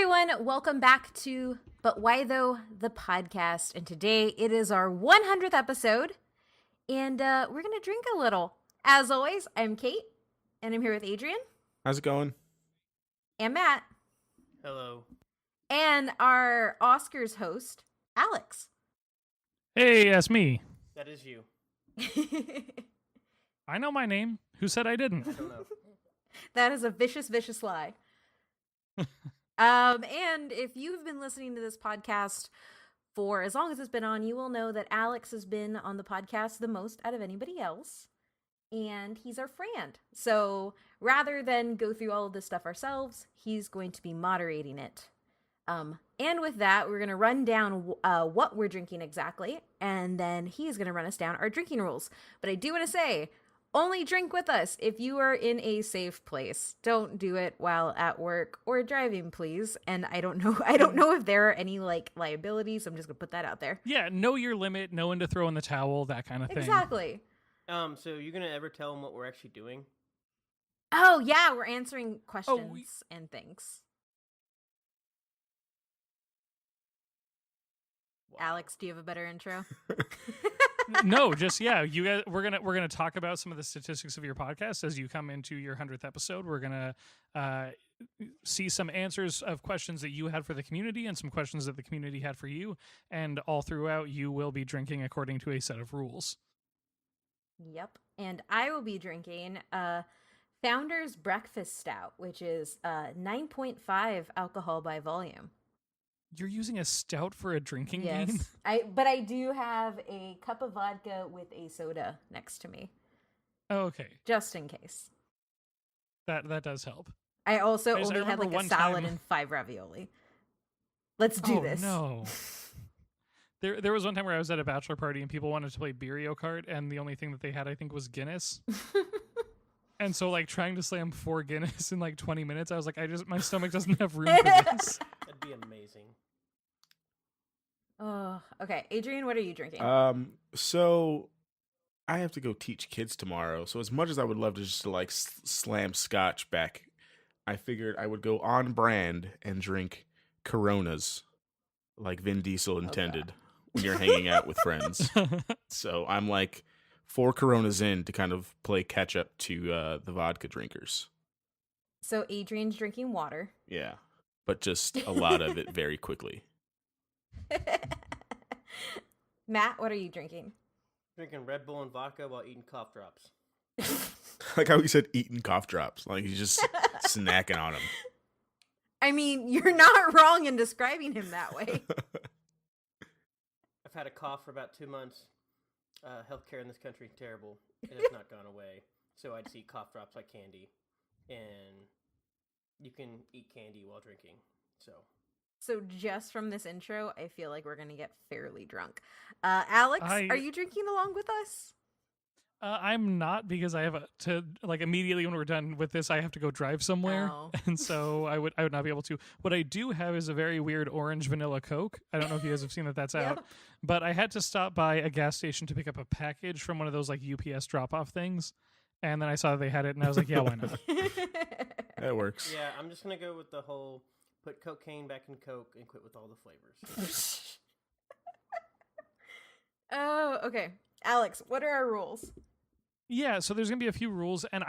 everyone, welcome back to But Why Though, the podcast. And today it is our 100th episode, and we're going to drink a little. As always, I'm Kate, and I'm here with Adrian. How's it going? And Matt. Hello. And our Oscars host, Alex. Hey, that's me. That is you. I know my name. Who said I didn't? I don't know. That is a vicious, vicious lie. And if you've been listening to this podcast for as long as it's been on, you will know that Alex has been on the podcast the most out of anybody else. And he's our friend. So rather than go through all of this stuff ourselves, he's going to be moderating it. And with that, we're going to run down what we're drinking exactly. And then he's going to run us down our drinking rules. But I do want to say, only drink with us if you are in a safe place. Don't do it while at work or driving, please. And I don't know if there are any liabilities. I'm just gonna put that out there. Yeah, know your limit, know when to throw in the towel, that kind of thing. Exactly. So you're gonna ever tell them what we're actually doing? Oh yeah, we're answering questions and things. Wow. Alex, do you have a better intro? No, just you guys. We're gonna talk about some of the statistics of your podcast as you come into your 100th episode. We're gonna see some answers of questions that you had for the community and some questions that the community had for you, and all throughout you will be drinking according to a set of rules. Yep, and I will be drinking Founder's Breakfast Stout, which is 9.5 alcohol by volume. You're using a stout for a drinking Yes, game? but I do have a cup of vodka with a soda next to me, Oh, okay, just in case. that does help. I also I only had remember like a one salad time- and 5 ravioli. Let's do this. No. There was one time where I was at a bachelor party and people wanted to play Beerio Kart, and the only thing that they had, I think, was Guinness. And so, trying to slam 4 Guinness in 20 minutes, I was like, my stomach doesn't have room for this. That'd be amazing. Oh, okay. Adrian, what are you drinking? So I have to go teach kids tomorrow. So as much as I would love to just slam scotch back, I figured I would go on brand and drink Coronas, like Vin Diesel intended when you're hanging out with friends. So I'm 4 Coronas in to kind of play catch up to the vodka drinkers. So Adrian's drinking water. Yeah, but just a lot of it very quickly. Matt, what are you drinking? Drinking Red Bull and vodka while eating cough drops. Like how he said eating cough drops. Like he's just snacking on them. I mean, you're not wrong in describing him that way. I've had a cough for about 2 months. Healthcare in this country is terrible. It has not gone away. So I just eat cough drops like candy. And you can eat candy while drinking. So just from this intro, I feel like we're going to get fairly drunk. Alex, are you drinking along with us? I'm not, because I have to immediately when we're done with this, I have to go drive somewhere. Oh. And so I would not be able to. What I do have is a very weird orange vanilla Coke. I don't know if you guys have seen that's out. Yep. But I had to stop by a gas station to pick up a package from one of those UPS drop-off things. And then I saw they had it, and I was like, yeah, why not? That works. Yeah, I'm just going to go with the whole put cocaine back in Coke and quit with all the flavors. Oh, okay. Alex, what are our rules? Yeah, so there's going to be a few rules, and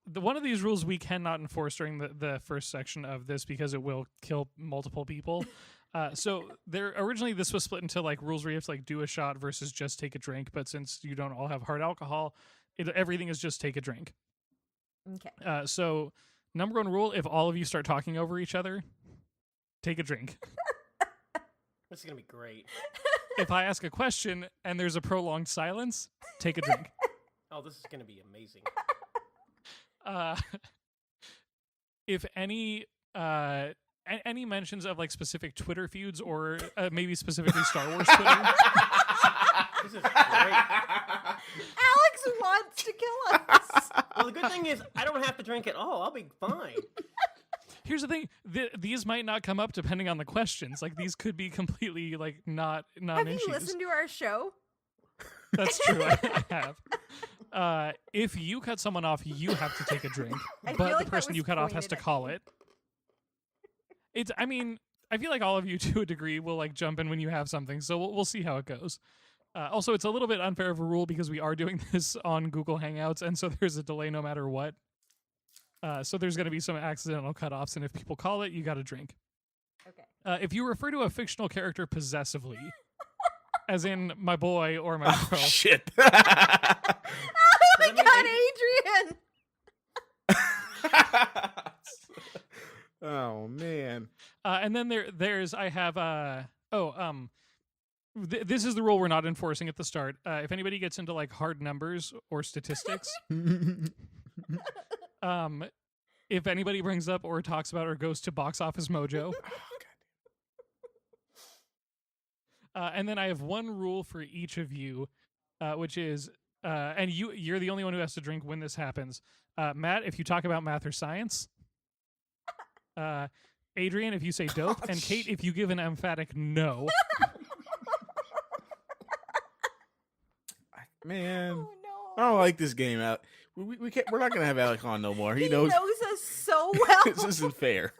one of these rules we cannot enforce during the first section of this because it will kill multiple people. So originally this was split into rules where you have to do a shot versus just take a drink, but since you don't all have hard alcohol, everything is just take a drink. Okay. So number 1 rule, if all of you start talking over each other, take a drink. This is going to be great. If I ask a question and there's a prolonged silence, take a drink. Oh, this is going to be amazing. If any mentions of specific Twitter feuds or maybe specifically Star Wars Twitter. This is great. Alex wants to kill us. Well, the good thing is I don't have to drink at all. I'll be fine. Here's the thing: these might not come up depending on the questions. These could be completely not Have issues. you listened to our show? That's true. I have. If you cut someone off, you have to take a drink, I feel but like the that person was you cut off has pointed to at call me. it. I mean, I feel like all of you to a degree will like jump in when you have something, so we'll see how it goes. Also, it's a little bit unfair of a rule because we are doing this on Google Hangouts, and so there's a delay no matter what. So there's going to be some accidental cutoffs, and if people call it, you got to drink. Okay. If you refer to a fictional character possessively, as in my boy or my Oh, girl, shit. Oh my Does that god, mean Adrian! Oh, man. and then there's I have this is the rule we're not enforcing at the start. If anybody gets into like hard numbers or statistics, if anybody brings up or talks about or goes to Box Office Mojo, and then I have one rule for each of you, which is, and you're the only one who has to drink when this happens. Matt, if you talk about math or science. Adrian, if you say dope, and Kate, if you give an emphatic no. Man, Oh I no. don't like this game out. We can't, we're not gonna have Alec on no more. He He knows us so well. this isn't fair.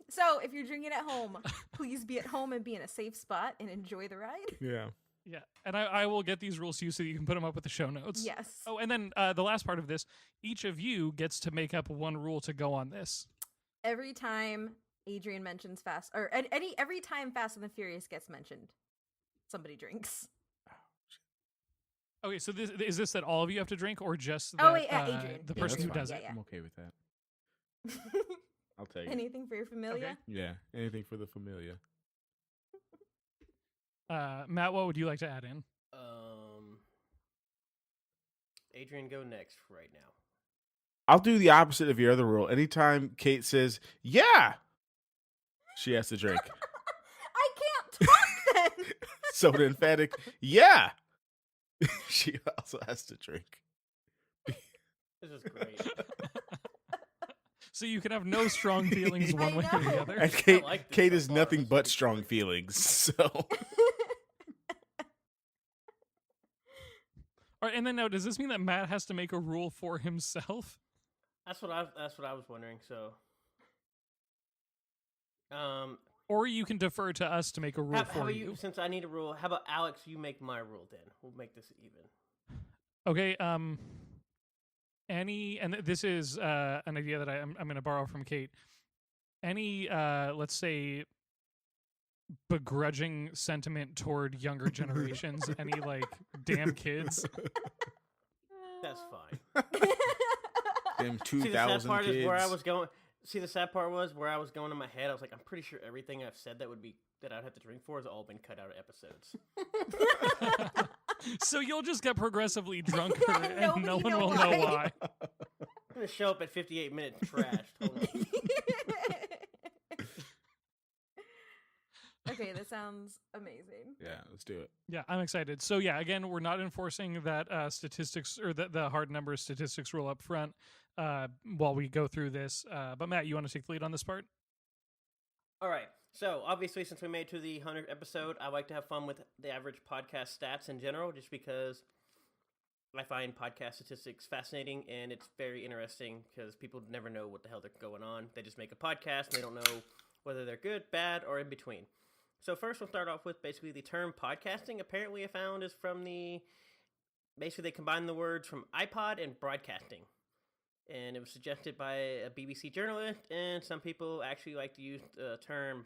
So if you're drinking at home, please be at home and be in a safe spot and enjoy the ride. Yeah. Yeah, and I will get these rules to you so that you can put them up with the show notes. Yes. Oh, and then the last part of this, each of you gets to make up one rule to go on this. Every time Adrian mentions every time Fast and the Furious gets mentioned, somebody drinks. Okay, so is this that all of you have to drink, or just Oh, that, wait, Adrian. the Yeah, person that's who fine. does Yeah, it? yeah. I'm okay with that. I'll take it. Anything for your familia? Okay. Yeah, anything for the familia. Matt, what would you like to add in? Adrian, go next right now. I'll do the opposite of your other rule. Anytime Kate says, yeah, she has to drink. I can't talk then. So the emphatic, yeah, she also has to drink. This is great. So you can have no strong feelings one way or the know. other. And Kate, like this Kate so is far. nothing This but is strong great. feelings. So All right, and then now, does this mean that Matt has to make a rule for himself? That's what I was wondering. So, Or you can defer to us to make a rule how for about you. since I need a rule, how about Alex? You make my rule then. We'll make this even. Okay, this is an idea that I'm going to borrow from Kate. Any, let's say, begrudging sentiment toward younger generations, any, like, damn kids. That's fine. them See, the sad 2,000 part kids. is where I was going. See, the sad part was where I was going in my head. I was like, I'm pretty sure everything I've said that I'd have to drink for has all been cut out of episodes. So you'll just get progressively drunker, and Nobody no one know will know why. why. I'm gonna show up at 58 minutes trashed. Hold on. Okay, that sounds amazing. Yeah, let's do it. Yeah, I'm excited. So yeah, again, we're not enforcing that statistics or the hard number statistics rule up front while we go through this. But Matt, you want to take the lead on this part? All right. So obviously, since we made it to the 100th episode, I like to have fun with the average podcast stats in general, just because I find podcast statistics fascinating and it's very interesting because people never know what the hell they're going on. They just make a podcast and they don't know whether they're good, bad, or in between. So first, we'll start off with basically the term podcasting. Apparently, I found is from basically they combine the words from iPod and broadcasting. And it was suggested by a BBC journalist, and some people actually like to use the term,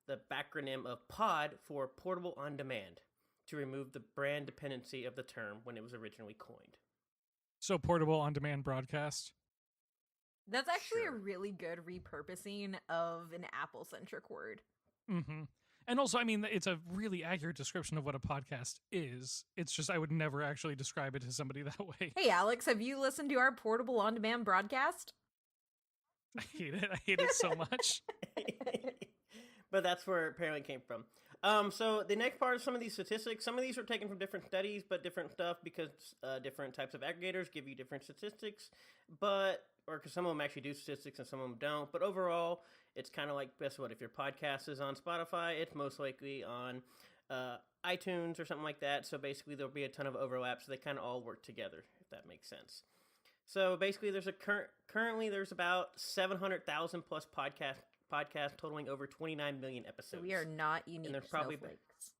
the backronym of POD for Portable On Demand, to remove the brand dependency of the term when it was originally coined. So portable on-demand broadcast. That's actually Sure. a really good repurposing of an Apple-centric word. Mm-hmm. And also, I mean, it's a really accurate description of what a podcast is. It's just I would never actually describe it to somebody that way. Hey, Alex, have you listened to our portable on-demand broadcast? I hate it. I hate it so much. But that's where it apparently came from. So the next part is some of these statistics. Some of these were taken from different studies, but different stuff because different types of aggregators give you different statistics. Because some of them actually do statistics and some of them don't. But overall, it's kind of like, guess what? If your podcast is on Spotify, it's most likely on iTunes or something like that. So basically, there'll be a ton of overlap. So they kind of all work together, if that makes sense. So basically, there's currently there's about 700,000 plus podcast totaling over 29 million episodes. So we are not unique there's probably snowflakes.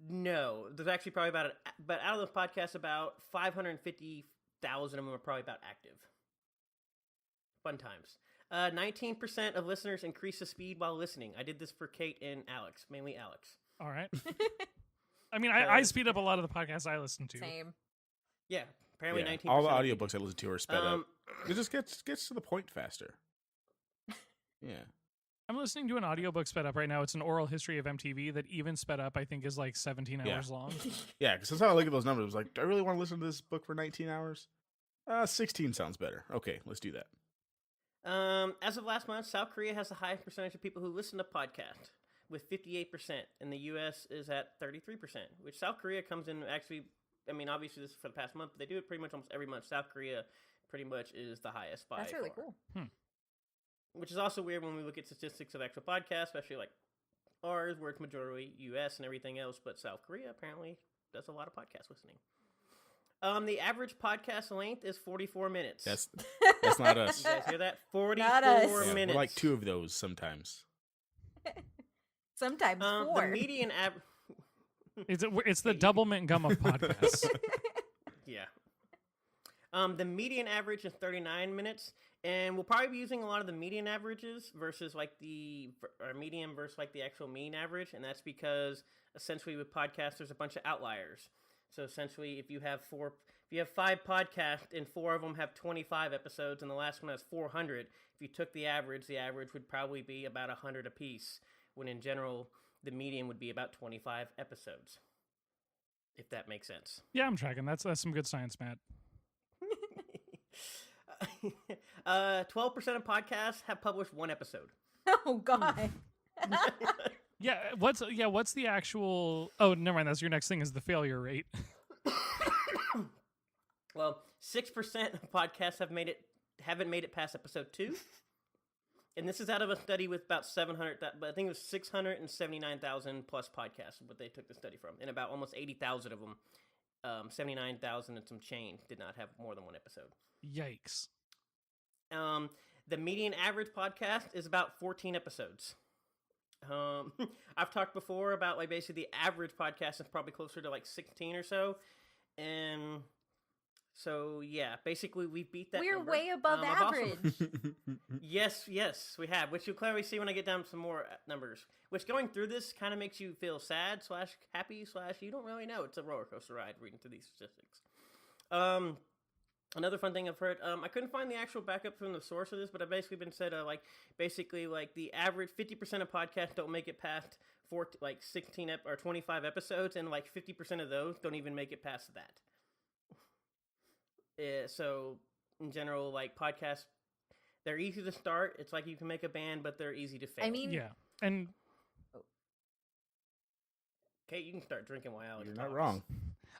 No, there's actually probably but out of those podcasts, about 550,000 of them are probably about active. Fun times. 19% of listeners increase the speed while listening. I did this for Kate and Alex, mainly Alex. All right. I mean, I speed up a lot of the podcasts I listen to. Same. Yeah, apparently 19%. All the audiobooks I listen to are sped up. Um, It just gets to the point faster. Yeah. I'm listening to an audiobook sped up right now. It's an oral history of MTV that even sped up, I think, is like 17 Yeah. hours long. Yeah, because sometimes I look at those numbers, like, do I really want to listen to this book for 19 hours? 16 sounds better. Okay, let's do that. As of last month, South Korea has the highest percentage of people who listen to podcasts, with 58%, and the U.S. is at 33%, which South Korea comes in actually, I mean, obviously this is for the past month, but they do it pretty much almost every month. South Korea pretty much is the highest by That's really far. cool. Which is also weird when we look at statistics of actual podcasts, especially like ours, where it's majority U.S. and everything else, but South Korea apparently does a lot of podcast listening. The average podcast length is 44 minutes. That's not us. You guys hear that? 44 Not us. Yeah, minutes. we're like 2 of those sometimes. Sometimes 4. The median average... It's the double mint gum of podcasts. Yeah. The median average is 39 minutes, and we'll probably be using a lot of the median averages versus like the median versus like the actual mean average, and that's because essentially with podcasts there's a bunch of outliers. So essentially, if you have 5 podcasts and 4 of them have 25 episodes, and the last one has 400, if you took the average would probably be about 100 apiece. When in general, the median would be about 25 episodes. If that makes sense. Yeah, I'm tracking. That's some good science, Matt. 12% of podcasts have published 1 episode. Oh God. Yeah, what's the actual? Oh, never mind. That's your next thing. Is the failure rate? Well, 6% of podcasts haven't made it past episode 2, and this is out of a study with about 700. But I think it was 679,000 plus podcasts. What they took the study from, and about almost 80,000 of them, 79,000 and some change, did not have more than 1 episode. Yikes. The median average podcast is about 14 episodes. I've talked before about like basically the average podcast is probably closer to like 16 or so, and so yeah, basically we beat that. We're number. way above I've also- average. Yes, we have, which you'll clearly see when I get down to some more numbers. Which going through this kind of makes you feel sad / happy / you don't really know. It's a roller coaster ride reading through these statistics. Another fun thing I've heard, I couldn't find the actual backup from the source of this, but I've basically been said, like the average 50% of podcasts don't make it past 16 or 25 episodes, and like 50% of those don't even make it past that. So in general, like podcasts, they're easy to start. It's like you can make a band, but they're easy to fail. I mean, Yeah, and Kate, you can start drinking while Alex You're talks. not wrong.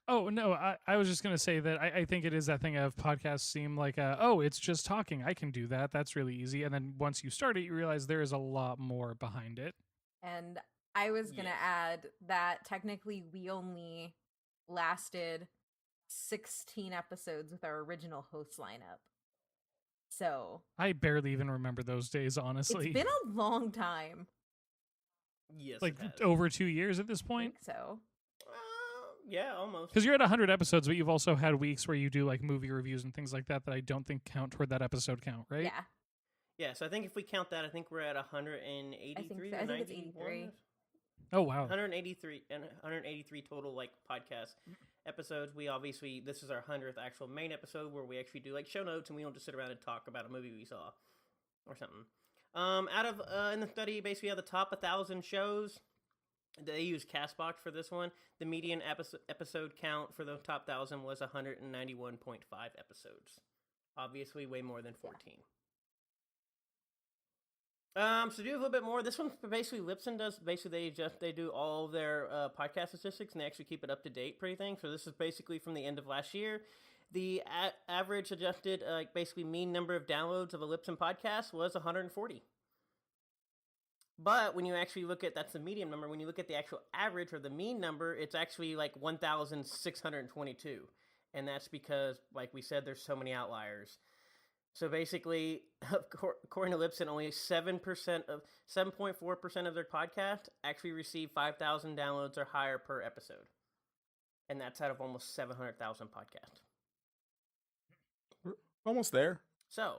oh no, I was just gonna say that I think it is that thing of podcasts seem like it's just talking. I can do that. That's really easy. And then once you start it, you realize there is a lot more behind it. and I was gonna Yes. add that technically we only lasted 16 episodes with our original host lineup. So I barely even remember those days, honestly. it's been a long time. Yes, like it has. over 2 years at this I point. think so. Yeah, almost. Because you're at 100 episodes, but you've also had weeks where you do like movie reviews and things like that I don't think count toward that episode count, right? Yeah. Yeah, so I think if we count that, I think we're at 183 so. or I think it's 91? 83. Oh wow. 183 total like podcast episodes. We obviously, this is our 100th actual main episode where we actually do like show notes and we don't just sit around and talk about a movie we saw or something. In the study, basically, the top 1,000 shows. They use Castbox for this one. The median episode count for the top 1,000 was 191.5 episodes. Obviously, way more than 14. So to do a little bit more, this one basically Lipson does. Basically, they do all of their podcast statistics and they actually keep it up to date, pretty thing. So this is basically from the end of last year. The average adjusted, basically mean number of downloads of a Lipson podcast was 140. But when you actually look at, that's the medium number, when you look at the actual average or the mean number, it's actually like 1,622. And that's because, like we said, there's so many outliers. So basically, according to Libsyn, only 7.4% of their podcast actually receive 5,000 downloads or higher per episode, and that's out of almost 700,000 podcasts. Almost there. So,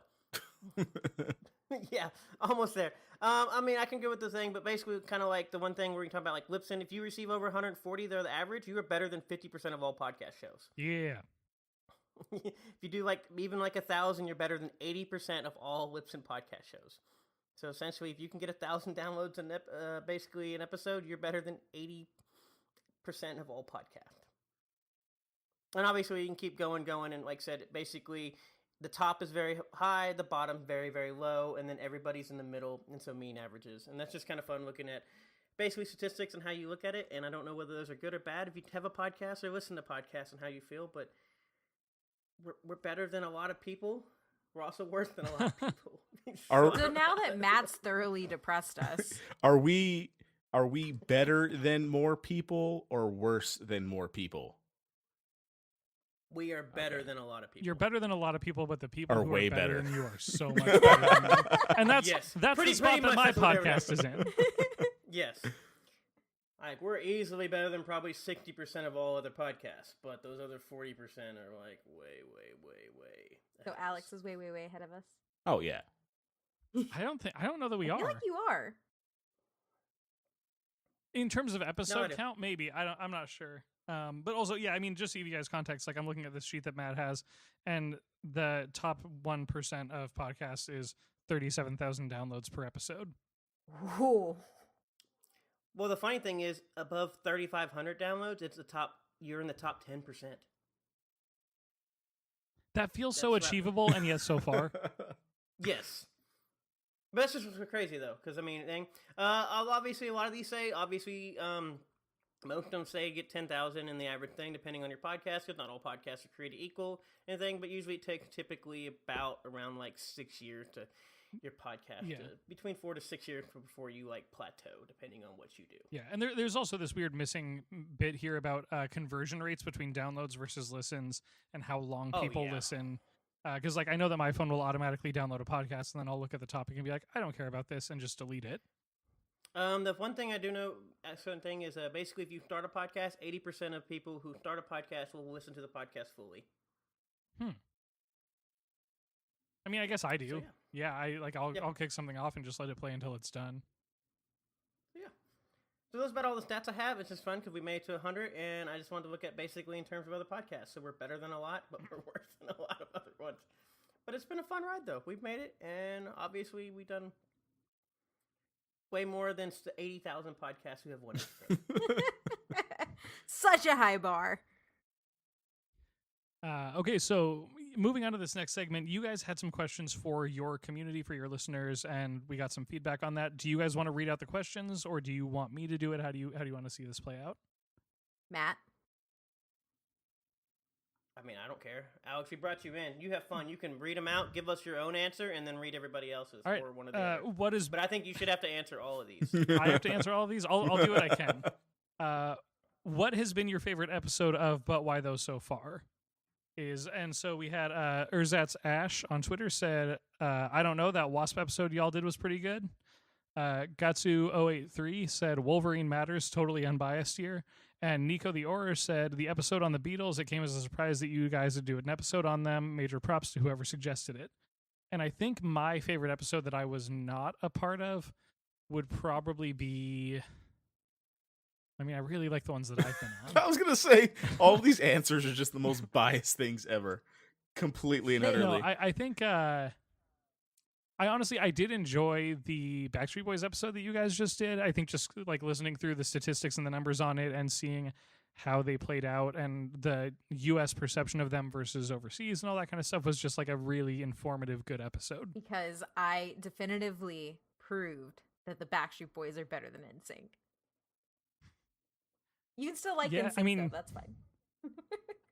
yeah, almost there. I mean, I can go with the thing, but basically, kind of like the one thing where you talk about, like Libsyn, if you receive over 140, they're the average. You are better than 50% of all podcast shows. Yeah. If you do like even like 1,000, you're better than 80% of all Libsyn podcast shows. So essentially, if you can get 1,000 downloads in basically an episode, you're better than 80% of all podcasts. And obviously, you can keep going, and like I said, basically, the top is very high, the bottom very, very low, and then everybody's in the middle, and so mean averages. And that's just kind of fun looking at basically statistics and how you look at it. And I don't know whether those are good or bad if you have a podcast or listen to podcasts and how you feel, but we're better than a lot of people. We're also worse than a lot of people. So now that Matt's thoroughly depressed us, Are we better than more people or worse than more people? We are better than a lot of people. You're better than a lot of people, but the people Are who way are better better. than you are so much better than you. And that's Yes. the Pretty spot that much my that's what they were podcast is in. Yes. Like, we're easily better than probably 60% of all other podcasts, but those other 40% are like way so ahead of Alex us. is way ahead of us. Oh yeah. I don't know that we I feel are. like you are. In terms of No, I episode do. count, maybe. I'm not sure. But also, yeah, I mean, just to give you guys context, like I'm looking at this sheet that Matt has, and the top 1% of podcasts is 37,000 downloads per episode. Ooh. Well, the funny thing is, above 3,500 downloads, you're in the top 10%. That feels so That's right. achievable, and yet so far. Yes. But that's just what's crazy, though, because, I mean, obviously, a lot of these say, most of them say get 10,000 in the average thing, depending on your podcast, because not all podcasts are created equal, anything, but usually it takes typically about around, like, 6 years to your podcast, between 4 to 6 years before you, like, plateau, depending on what you do. Yeah, and there's also this weird missing bit here about conversion rates between downloads versus listens and how long people listen. Because, like, I know that my phone will automatically download a podcast, and then I'll look at the topic and be like, I don't care about this, and just delete it. The one thing I do know, a certain thing is basically if you start a podcast, 80% of people who start a podcast will listen to the podcast fully. I mean, I guess I do. So, yeah, I'll kick something off and just let it play until it's done. Yeah. So that's about all the stats I have. It's just fun because we made it to 100, and I just wanted to look at basically in terms of other podcasts. So we're better than a lot, but we're worse than a lot of other ones. But it's been a fun ride, though. We've made it, and obviously we've done way more than 80,000 podcasts who have one episode. Such a high bar. Okay, so moving on to this next segment, you guys had some questions for your community, for your listeners, and we got some feedback on that. Do you guys want to read out the questions, or do you want me to do it? How do you want to see this play out? Matt? I mean, I don't care. Alex, we brought you in. You have fun. You can read them out, give us your own answer, and then read everybody else's. All right. Or one of the other. What is? But I think you should have to answer all of these. I have to answer all of these. I'll do what I can. What has been your favorite episode of But Why Those So Far? And so we had Erzatz Ash on Twitter said, I don't know, that Wasp episode y'all did was pretty good. Gatsu083 said Wolverine Matters, totally unbiased here. And Nico the Orer said the episode on the Beatles, it came as a surprise that you guys would do an episode on them. Major props to whoever suggested it. And I think my favorite episode that I was not a part of would probably be... I mean, I really like the ones that I've been on. I was going to say, all of these answers are just the most biased things ever. Completely and utterly. No, I think... I honestly, I did enjoy the Backstreet Boys episode that you guys just did. I think just like listening through the statistics and the numbers on it and seeing how they played out and the U.S. perception of them versus overseas and all that kind of stuff was just like a really informative, good episode. Because I definitively proved that the Backstreet Boys are better than NSYNC. You can still like NSYNC, I mean, though. That's fine.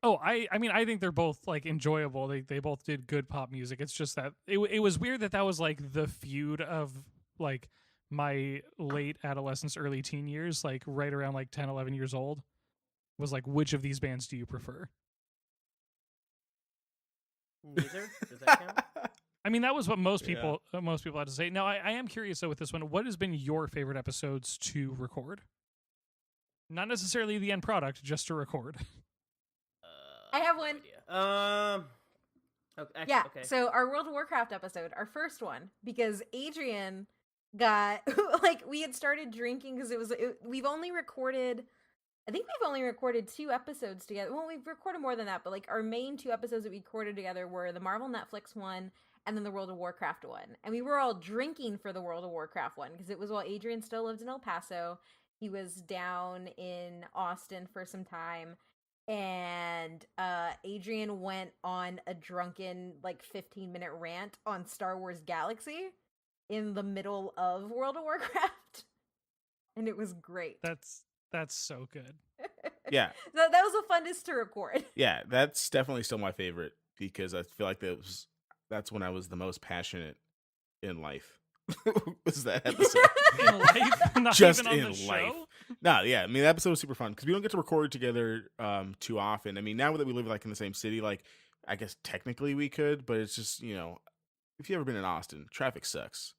I mean, I think they're both like enjoyable. They both did good pop music. It's just that it was weird that was like the feud of like my late adolescence, early teen years, like right around like 10, 11 years old, was like, which of these bands do you prefer? Neither? Does that count? I mean, that was what most Yeah. people had to say. Now, I am curious though with this one. What has been your favorite episodes to record? Not necessarily the end product, just to record. I have no one. idea. Okay, Yeah. Okay. So our World of Warcraft episode, our first one, because Adrian got like we had started drinking because we've only recorded. I think we've only recorded 2 episodes together. Well, we've recorded more than that, but like our main 2 episodes that we recorded together were the Marvel Netflix one and then the World of Warcraft one. And we were all drinking for the World of Warcraft one because it was while Adrian still lived in El Paso. He was down in Austin for some time. And Adrian went on a drunken like 15-minute rant on Star Wars Galaxy in the middle of World of Warcraft. And it was great. That's so good. Yeah. So that was the funnest to record. Yeah, that's definitely still my favorite because I feel like that's when I was the most passionate in life. Was that episode? In life, not Just even on in the life. show. No, yeah. I mean, that episode was super fun because we don't get to record together too often. I mean, now that we live like in the same city, like I guess technically we could, but it's just if you ever been in Austin, traffic sucks,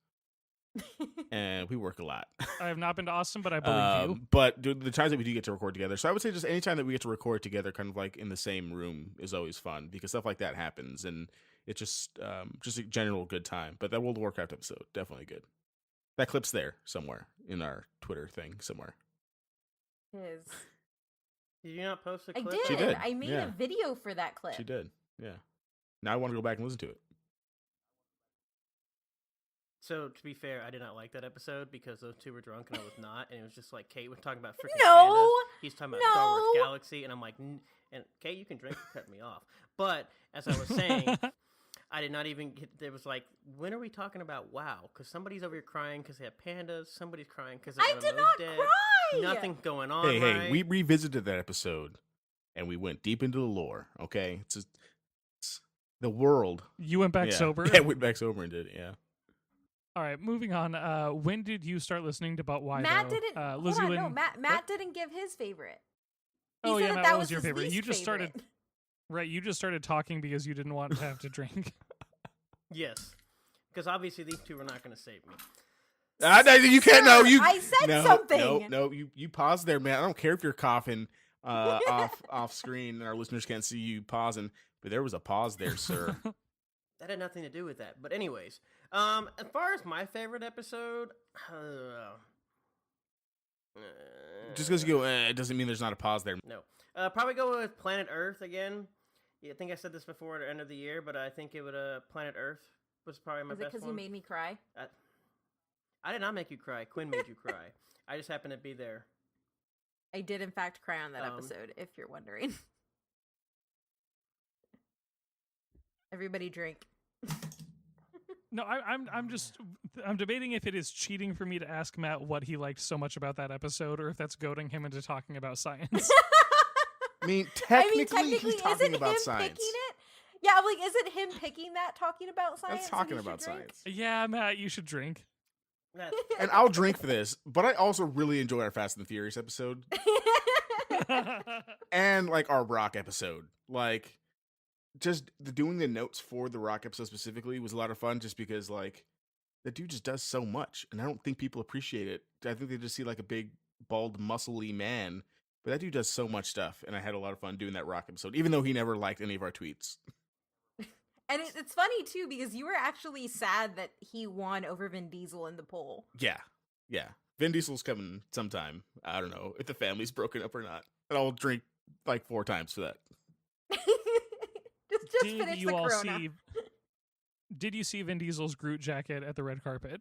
and we work a lot. I have not been to Austin, but I believe you. But the times that we do get to record together, so I would say just anytime that we get to record together, kind of like in the same room, is always fun because stuff like that happens, and it's just a general good time. But that World of Warcraft episode, definitely good. That clip's there somewhere in our Twitter thing somewhere. Is. Did you not post a I clip? did. She did, I made yeah. a video for that clip. She did, yeah. Now I want to go back and listen to it. So to be fair, I did not like that episode because those 2 were drunk and I was not, and it was just like Kate was talking about freaking No! pandas. He's talking about Star Wars No! Galaxy, and I'm like, and Kate, you can drink, cut me off. But as I was saying, I did not even get. There was like, when are we talking about WoW? Because somebody's over here crying because they have pandas. Somebody's crying because I did not dead. cry. Nothing going on. Hey, right? we revisited that episode, and we went deep into the lore. Okay, it's the world. You went back Yeah. sober. Yeah, went back sober and did it. Yeah. All right, moving on. When did you start listening to But Why? Matt though? didn't. Hold Lizzie on, Lynn, no, Matt didn't give his favorite. He Oh said yeah, that Matt, that what was your his favorite? You least just started. favorite. Right, you just started talking because you didn't want to have to drink. Yes, because obviously these 2 were not going to save me. You can't. No, you. I said no, something. No. You pause there, man. I don't care if you're coughing off screen and our listeners can't see you pausing, but there was a pause there, sir. That had nothing to do with that. But anyways, as far as my favorite episode, Just because you go, it doesn't mean there's not a pause there. no, probably go with Planet Earth again. Yeah, I think I said this before at the end of the year, but I think it would Planet Earth was probably my Is it best because one. you made me cry? I did not make you cry. Quinn made you cry. I just happened to be there. I did, in fact, cry on that Um, episode, if you're wondering. Everybody drink. No, I'm debating if it is cheating for me to ask Matt what he liked so much about that episode, or if that's goading him into talking about science. I mean, technically he's isn't talking him about science. picking it? Yeah, I'm like, isn't him picking that talking about science? That's and talking you should about drink? science. Yeah, Matt, you should drink. That's- And I'll drink for this, but I also really enjoy our Fast and the Furious episode and like our Rock episode. Like, just doing the notes for the Rock episode specifically was a lot of fun just because like the dude just does so much and I don't think people appreciate it. I think they just see like a big bald muscly man, but that dude does so much stuff and I had a lot of fun doing that Rock episode even though he never liked any of our tweets. And it's funny too because you were actually sad that he won over Vin Diesel in the poll. Yeah. Vin Diesel's coming sometime. I don't know if the family's broken up or not. And I'll drink like 4 times for that. just Did finish you the all Corona. see? Did you see Vin Diesel's Groot jacket at the red carpet?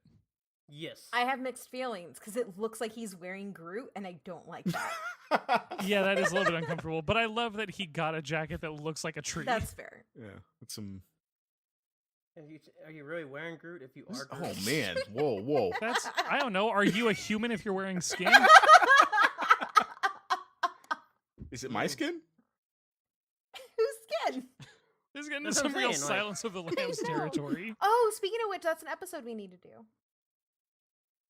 yes. I have mixed feelings because it looks like he's wearing Groot, and I don't like that. Yeah, that is a little bit uncomfortable, but I love that he got a jacket that looks like a tree. That's fair. Yeah, it's some. Are you really wearing Groot if you are Oh Groot? man! Whoa! That's I don't know. Are you a human if you're wearing skin? Is it my skin? Whose skin? This is getting That's into what some I'm real saying, like- Silence of the Lambs know. territory. Oh, speaking of which, that's an episode we need to do.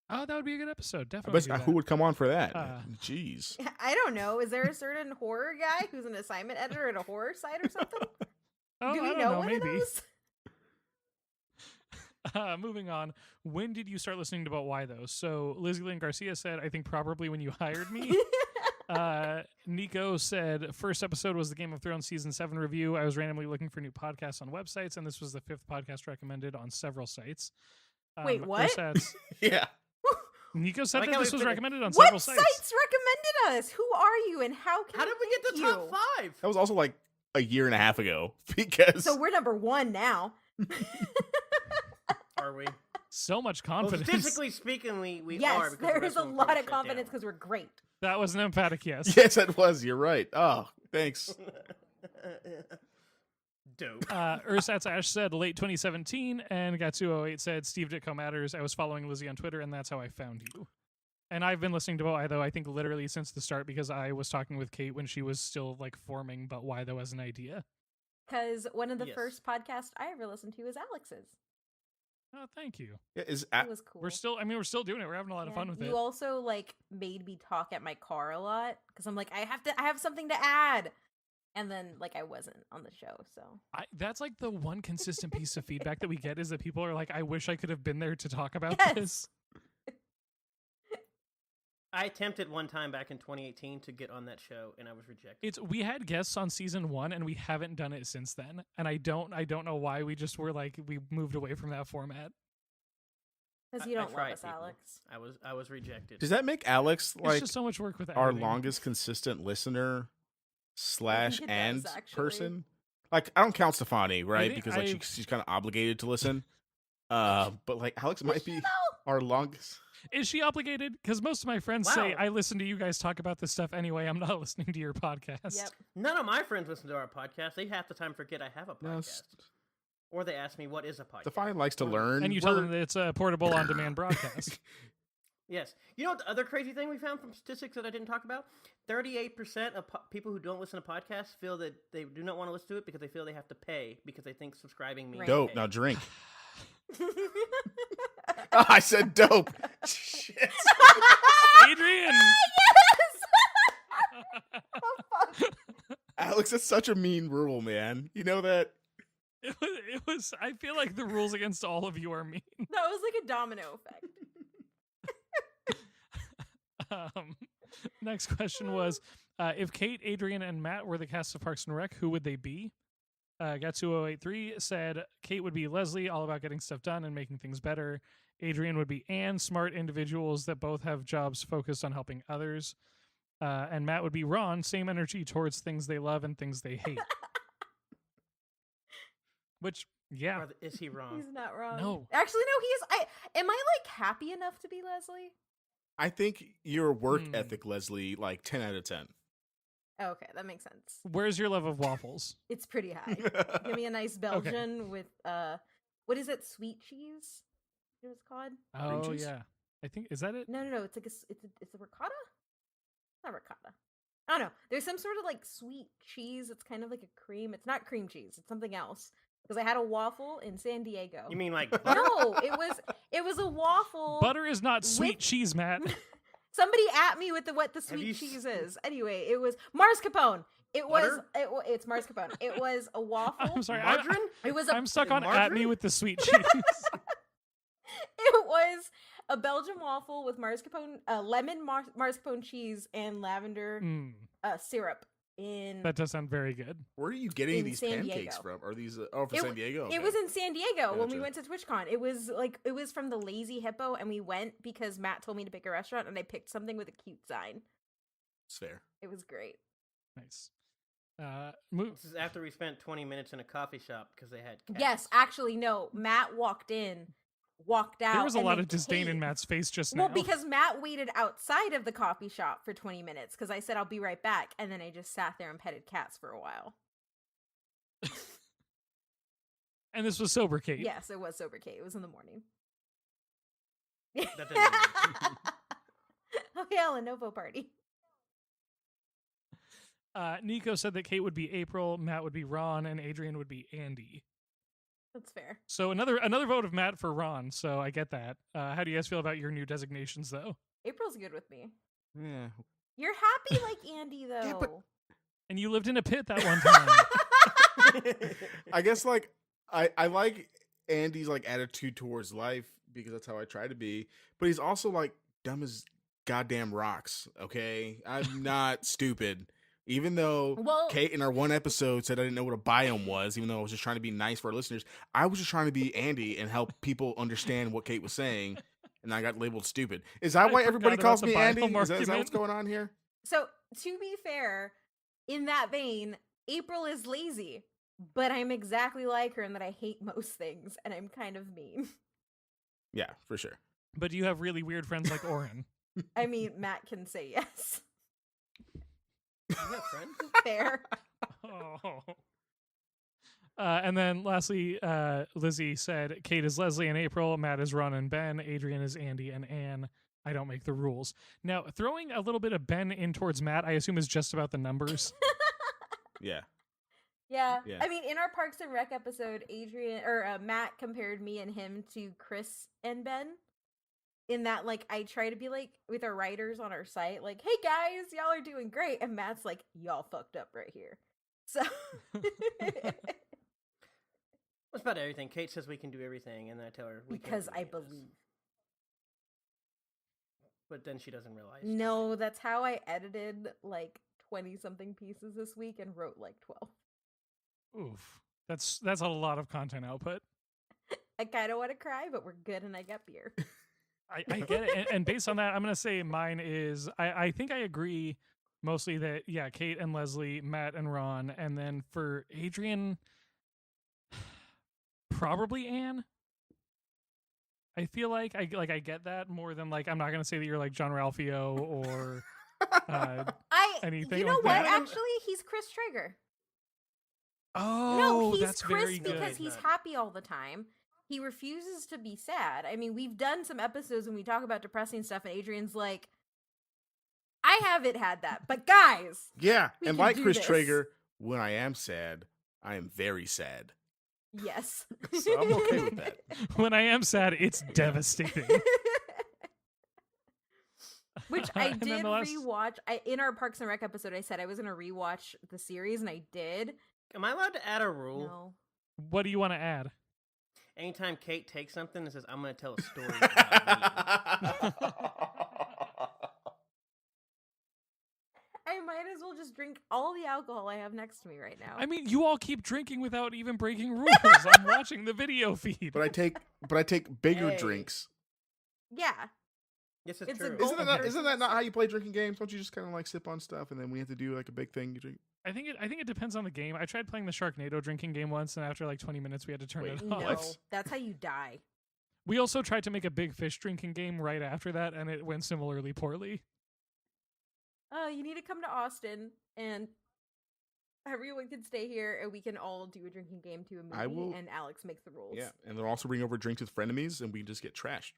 Oh, that would be a good episode. I Definitely. bet, do that. who would come on for that? Uh. Jeez. I don't know. Is there a certain horror guy who's an assignment editor at a horror site or something? Oh, Do I we don't know know. one of Maybe. those? Moving on. When did you start listening to About Why, though? So Lizzie Lynn Garcia said, I think probably when you hired me. Nico said, first episode was the Game of Thrones Season 7 review. I was randomly looking for new podcasts on websites, and this was the 5th podcast recommended on several sites. Wait, what? Yeah. Nico said Like that how this we was finished- recommended on What several sites sites. recommended us? Who are you and how can How did we get to you? top 5? That was also like a year and a half ago because So we're number 1 now. Are we? So much Well, confidence. statistically speaking, we are. Yes, Because there the is rest a them lot probably of shut confidence down. because we're great. That was an emphatic yes. yes, it was. You're right. Oh, thanks. Dope. Ursat's Ash said late 2017, and Gatsu08 said Steve Ditko matters. I was following Lizzie on Twitter, and that's how I found you. And I've been listening to But Why Though, I think literally since the start, because I was talking with Kate when she was still like forming But Why Though as an idea. Because one of the Yes. first podcasts I ever listened to is Alex's. Oh, thank you. Yeah, It was cool. We're still doing it. We're having a lot of fun with you it. also like made me talk at my car a lot because I'm like, I have something to add, and then like I wasn't on the show, so That's like the one consistent piece of feedback that we get is that people are like, I wish I could have been there to talk about Yes. this. I attempted one time back in 2018 to get on that show, and I was rejected. We had guests on season 1 and we haven't done it since then. And I don't know why we just were like we moved away from that format. because you I don't love tried, us, people. Alex. I was rejected. Does that make Alex It's like just so much work with our editing. longest consistent listener slash it and does, actually. person? Like I don't count Stefani, right? think Because like I've- she's kind of obligated to listen. But like Alex might be our longest. Is she obligated? Because most of my friends say Wow. I listen to you guys talk about this stuff anyway. I'm not listening to your podcast. Yep. None of my friends listen to our podcast. They half the time forget I have a No, podcast. Or they ask me, what is a podcast? Stefani likes to learn. And you tell them that it's a portable on-demand broadcast. Yes. You know what the other crazy thing we found from statistics that I didn't talk about? 38% of people who don't listen to podcasts feel that they do not want to listen to it because they feel they have to pay because they think subscribing means Right. Dope. pay. Now drink. Oh, I said dope. Shit. Adrian! Alex, that's such a mean rule, man. You know that? It was. I feel like the rules against all of you are mean. That was like a domino effect. Next question was, if Kate, Adrian, and Matt were the cast of Parks and Rec, who would they be? Gatsu083 said Kate would be Leslie, all about getting stuff done and making things better. Adrian would be Anne, smart individuals that both have jobs focused on helping others. And Matt would be Ron, same energy towards things they love and things they hate. Which, yeah. Or is he wrong? He's not wrong. No. Actually, no. He is. Am I like happy enough to be Leslie? I think your work Hmm. ethic, Leslie, like 10 out of 10. Oh, okay, that makes sense. Where's your love of waffles? It's pretty high. Give me a nice Belgian with what is it? Sweet cheese? What it's called? Oh, cheese? yeah. I think, is that it? No. It's like it's a ricotta. It's not ricotta. I don't know. There's some sort of like sweet cheese. It's kind of like a cream. It's not cream cheese. It's something else. Because I had a waffle in San Diego. You mean like butter? No, it was a waffle. Butter is not sweet with- cheese, Matt. Somebody at me with what the Have you sweet cheese s- is. Anyway, it was mascarpone. It was Butter? it's mascarpone. It was a waffle. I'm sorry. Margarine? It was a I'm stuck on at me margarine? with the sweet cheese. it was a Belgian waffle with mascarpone, lemon mascarpone cheese and lavender Mm, syrup in. that does sound very good. Where are you getting In these San pancakes Diego. from? Are these from It San w- Diego? It was in San Diego when we Gotcha. went to TwitchCon. It was from the Lazy Hippo, and we went because Matt told me to pick a restaurant, and I picked something with a cute sign. It's fair. It was great. Nice. Move. This is after we spent 20 minutes in a coffee shop because they had cats. Yes, actually, no. Matt walked out. There was a and lot then of disdain in Kate- Matt's face just Well, now. because Matt waited outside of the coffee shop for 20 minutes because I said I'll be right back, and then I just sat there and petted cats for a while. And this was sober Kate. Yes, it was sober Kate. It was in the morning. That doesn't make Okay, a Lenovo party. Nico said that Kate would be April, Matt would be Ron, and Adrian would be Andy. That's fair. So another vote of Matt for Ron. So I get that. How do you guys feel about your new designations, though? April's good with me. Yeah. You're happy like Andy, though. but- And you lived in a pit that one time. I guess like I like Andy's like attitude towards life because that's how I try to be. But he's also like dumb as goddamn rocks. Okay, I'm not stupid. Even though Well- Kate in our one episode said I didn't know what a biome was, even though I was just trying to be nice for our listeners, I was just trying to be Andy and help people understand what Kate was saying, and I got labeled stupid. Is that I why forgot everybody about calls the me Andy? biome Is that what's argument. going on here? So, to be fair, in that vein, April is lazy, but I'm exactly like her in that I hate most things, and I'm kind of mean. Yeah, for sure. But you have really weird friends like Oren. I mean, Matt can say yes. You have friends? Fair. Oh. And then lastly, Lizzie said, Kate is Leslie and April, Matt is Ron and Ben, Adrian is Andy and Anne. I don't make the rules. Now, throwing a little bit of Ben in towards Matt, I assume is just about the numbers. Yeah. Yeah. Yeah. I mean, in our Parks and Rec episode, Matt compared me and him to Chris and Ben. In that, like, I try to be like with our writers on our site, like, hey guys, y'all are doing great. And Matt's like, y'all fucked up right here. So. That's about everything. Kate says we can do everything, and I tell her we can't Because do I any of this. believe. But then she doesn't realize. No, that's how I edited like 20 something pieces this week and wrote like 12. Oof. That's a lot of content output. I kind of want to cry, but we're good and I got beer. I get it. And based on that, I'm going to say mine is, I think I agree mostly that, yeah, Kate and Leslie, Matt and Ron. And then for Adrian, probably Anne. I feel like I get that more than like, I'm not going to say that you're like John Ralphio or anything You know like what? that. Actually, he's Chris Traeger. Oh, No, he's that's Chris very good. because he's happy all the time. He refuses to be sad. I mean, we've done some episodes when we talk about depressing stuff, and Adrian's like, I haven't had that, but guys, Yeah. we And can like do Chris this. Traeger, when I am sad, I am very sad. Yes. So I'm okay with that. When I am sad, it's devastating. Which I And then did the last- rewatch. In our Parks and Rec episode, I said I was going to rewatch the series, and I did. Am I allowed to add a rule? No. What do you want to add? Anytime Kate takes something and says, I'm going to tell a story about me. I might as well just drink all the alcohol I have next to me right now. I mean, you all keep drinking without even breaking rules. I'm watching the video feed. But I take bigger Hey. drinks. Yeah. Yes, It's it's a true. goal. Isn't that not how you play drinking games? Don't you just kind of like sip on stuff and then when you have to do like a big thing, you drink? I think it depends on the game. I tried playing the Sharknado drinking game once, and after like 20 minutes, we had to turn Wait, it No, off. that's how you die. We also tried to make a big fish drinking game right after that, and it went similarly poorly. You need to come to Austin, and everyone can stay here, and we can all do a drinking game to a movie, I will- and Alex makes the rules. Yeah, and they'll also bring over drinks with frenemies, and we just get trashed.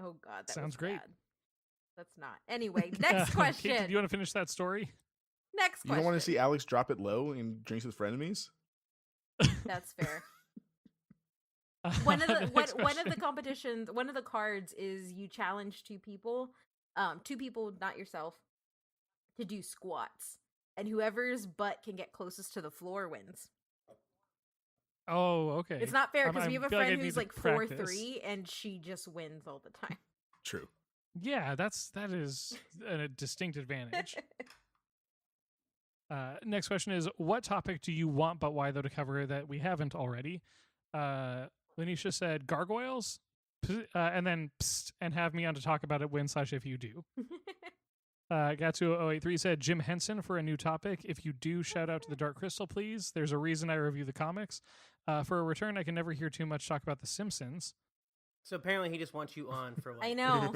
Oh God, that Sounds was great. bad. That's not. Anyway, next Kate, question. do you want to finish that story? Next You question. don't want to see Alex drop it low in drinks with frenemies? That's fair. One of the Next one of question. the competitions, one of the cards is you challenge two people, not yourself, to do squats, and whoever's butt can get closest to the floor wins. Oh, okay. It's not fair because I we have a feel like I friend need who's to like practice. 4'3", and she just wins all the time. True. Yeah, that is a distinct advantage. Next question is, what topic do you want but why though to cover that we haven't already? Lanisha said gargoyles, and then psst, and have me on to talk about it when/if you do. Gatsu083 said Jim Henson for a new topic. If you do, shout out to the Dark Crystal, please. There's a reason I review the comics. For a return, I can never hear too much talk about The Simpsons. So apparently he just wants you on for like... I know.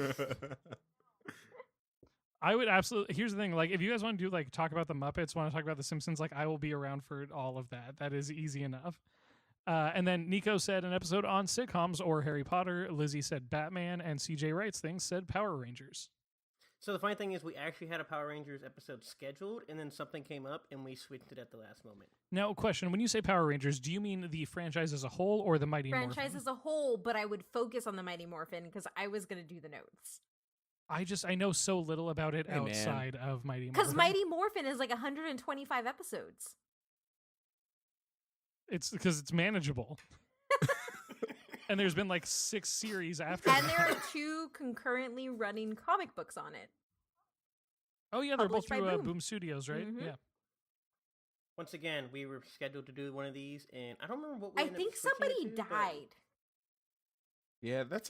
I would absolutely. Here's the thing: like, if you guys want to do like talk about the Muppets, want to talk about the Simpsons, like I will be around for all of that. That is easy enough. And then Nico said an episode on sitcoms or Harry Potter. Lizzie said Batman, and CJ Wrights things said Power Rangers. So the funny thing is we actually had a Power Rangers episode scheduled, and then something came up, and we switched it at the last moment. Now, question: when you say Power Rangers, do you mean the franchise as a whole or the Mighty Morphin? Franchise as a whole, but I would focus on the Mighty Morphin because I was going to do the notes. I know so little about it Hey, man. outside of Mighty Morphin. Because Mighty Morphin is like 125 episodes. It's because it's manageable. And there's been like 6 series after And that. there are 2 concurrently running comic books on it. Oh yeah, they're both published by through Boom. Boom Studios, right? Mhm. Yeah. Once again, we were scheduled to do one of these, and I don't remember what we I ended up think switching it somebody to, but- died. Yeah, that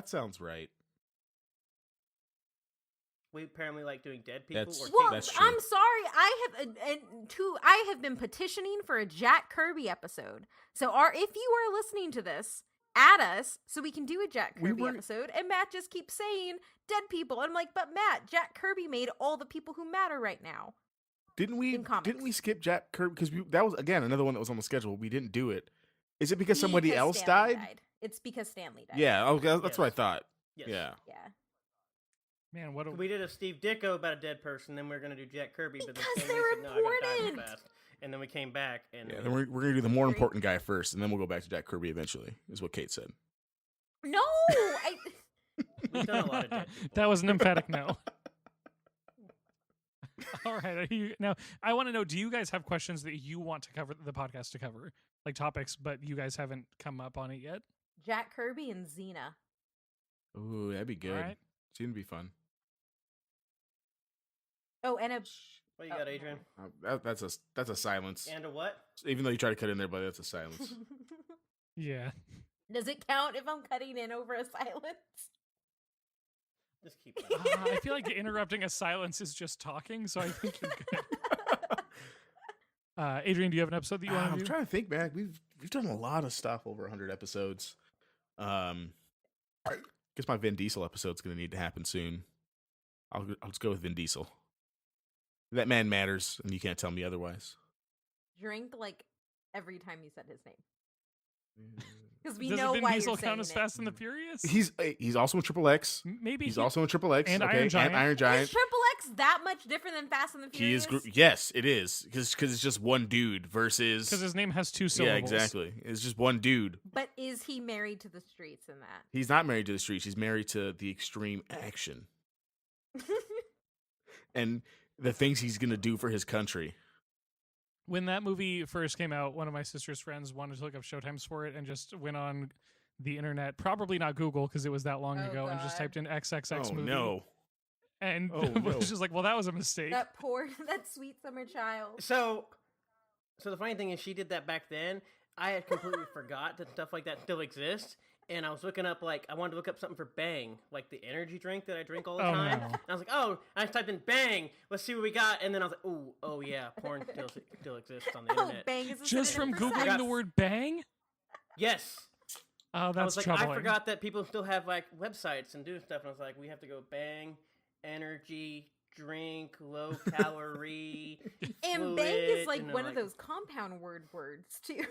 sounds right. We apparently like doing dead people. That's- or Well, That's cases. true. I'm sorry. I have been petitioning for a Jack Kirby episode. So, if you are listening to this, add us so we can do a Jack We Kirby were- episode. And Matt just keeps saying dead people. And I'm like, but Matt, Jack Kirby made all the people who matter right now. Didn't in comics. we skip Jack Kirby because that was again another one that was on the schedule. We didn't do it. Is it because somebody Because else Stanley died? It's because Stanley died. Yeah, okay, that's what I Yes. thought. Yes. Yeah. Yeah. Man, what a We did a Steve Ditko about a dead person, then we are gonna do Jack Kirby, but then Because Stanley they're said, no, I gotta die real important. fast. And then we came back, and Yeah, then we're gonna do the more Agree. important guy first, and then we'll go back to Jack Kirby eventually. Is what Kate said. No! we've done a lot of dead people. that was an emphatic no. All right. Now, I want to know, do you guys have questions that you want to cover the podcast to cover? Like topics, but you guys haven't come up on it yet? Jack Kirby and Xena. Ooh, that'd be good. All right. Seemed to be fun. Oh, and a. What you got, Adrian? That's a silence. And a what? Even though you try to cut in there, but that's a silence. Yeah. Does it count if I'm cutting in over a silence? Just keep going. I feel like interrupting a silence is just talking, so I think you're good. Adrian, do you have an episode that you want to I'm do? trying to think back. We've done a lot of stuff over 100 episodes. I guess my Vin Diesel episode's going to need to happen soon. I'll just go with Vin Diesel. That man matters, and you can't tell me otherwise. Drink like every time you said his name. Because we Does know Vin why Diesel you're saying count as it. Fast and the Furious? He's also in Triple X. Maybe He's also in Triple X. and okay, Iron Giant. And Iron Is Giant. Triple X that much different than Fast and the He Furious? is. Yes, it is. Because it's just one dude versus. because his name has 2 Yeah, syllables. exactly. It's just one dude. But is he married to the streets in that? He's not married to the streets. He's married to the extreme action and the things he's gonna do for his country. When that movie first came out, one of my sister's friends wanted to look up showtimes for it and just went on the internet, probably not Google because it was that long Oh, ago, and just God. typed in XXX Oh movie. no! And Oh, no. was just like, well, that was a mistake. that sweet summer child. So the funny thing is, she did that back then. I had completely forgot that stuff like that still exists. And I was looking up, I wanted to look up something for Bang, like the energy drink that I drink all the Oh, time. no. And I was like, oh, I typed in Bang, let's see what we got. And then I was like, oh yeah, porn still exists on the Oh, internet. bang is a Just from synonym for Googling sex. the word bang? Yes. Oh, I that's was like, troubling. I forgot that people still have websites and do stuff. And I was like, we have to go Bang, energy, drink, low calorie. And bang is fluid, like and one of those compound words too.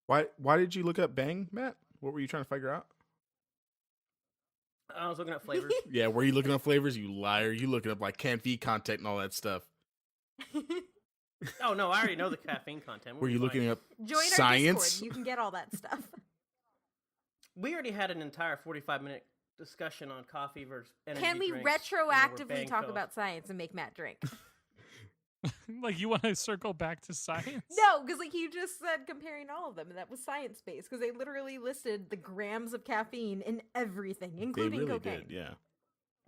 Why did you look up Bang, Matt? What were you trying to figure out? I was looking up flavors. Yeah, were you looking up flavors? You liar! You looking up like can't feed content and all that stuff. Oh no, I already know the caffeine content. Were you looking up Join our science? Discord. You can get all that stuff. We already had an entire 45-minute discussion on coffee versus energy Can we drinks, and where retroactively Bang talk fell. about science and make Matt drink? Like, you want to circle back to science? No, because you just said comparing all of them, and that was science based. Because they literally listed the grams of caffeine in everything, They including really cocaine. did, yeah.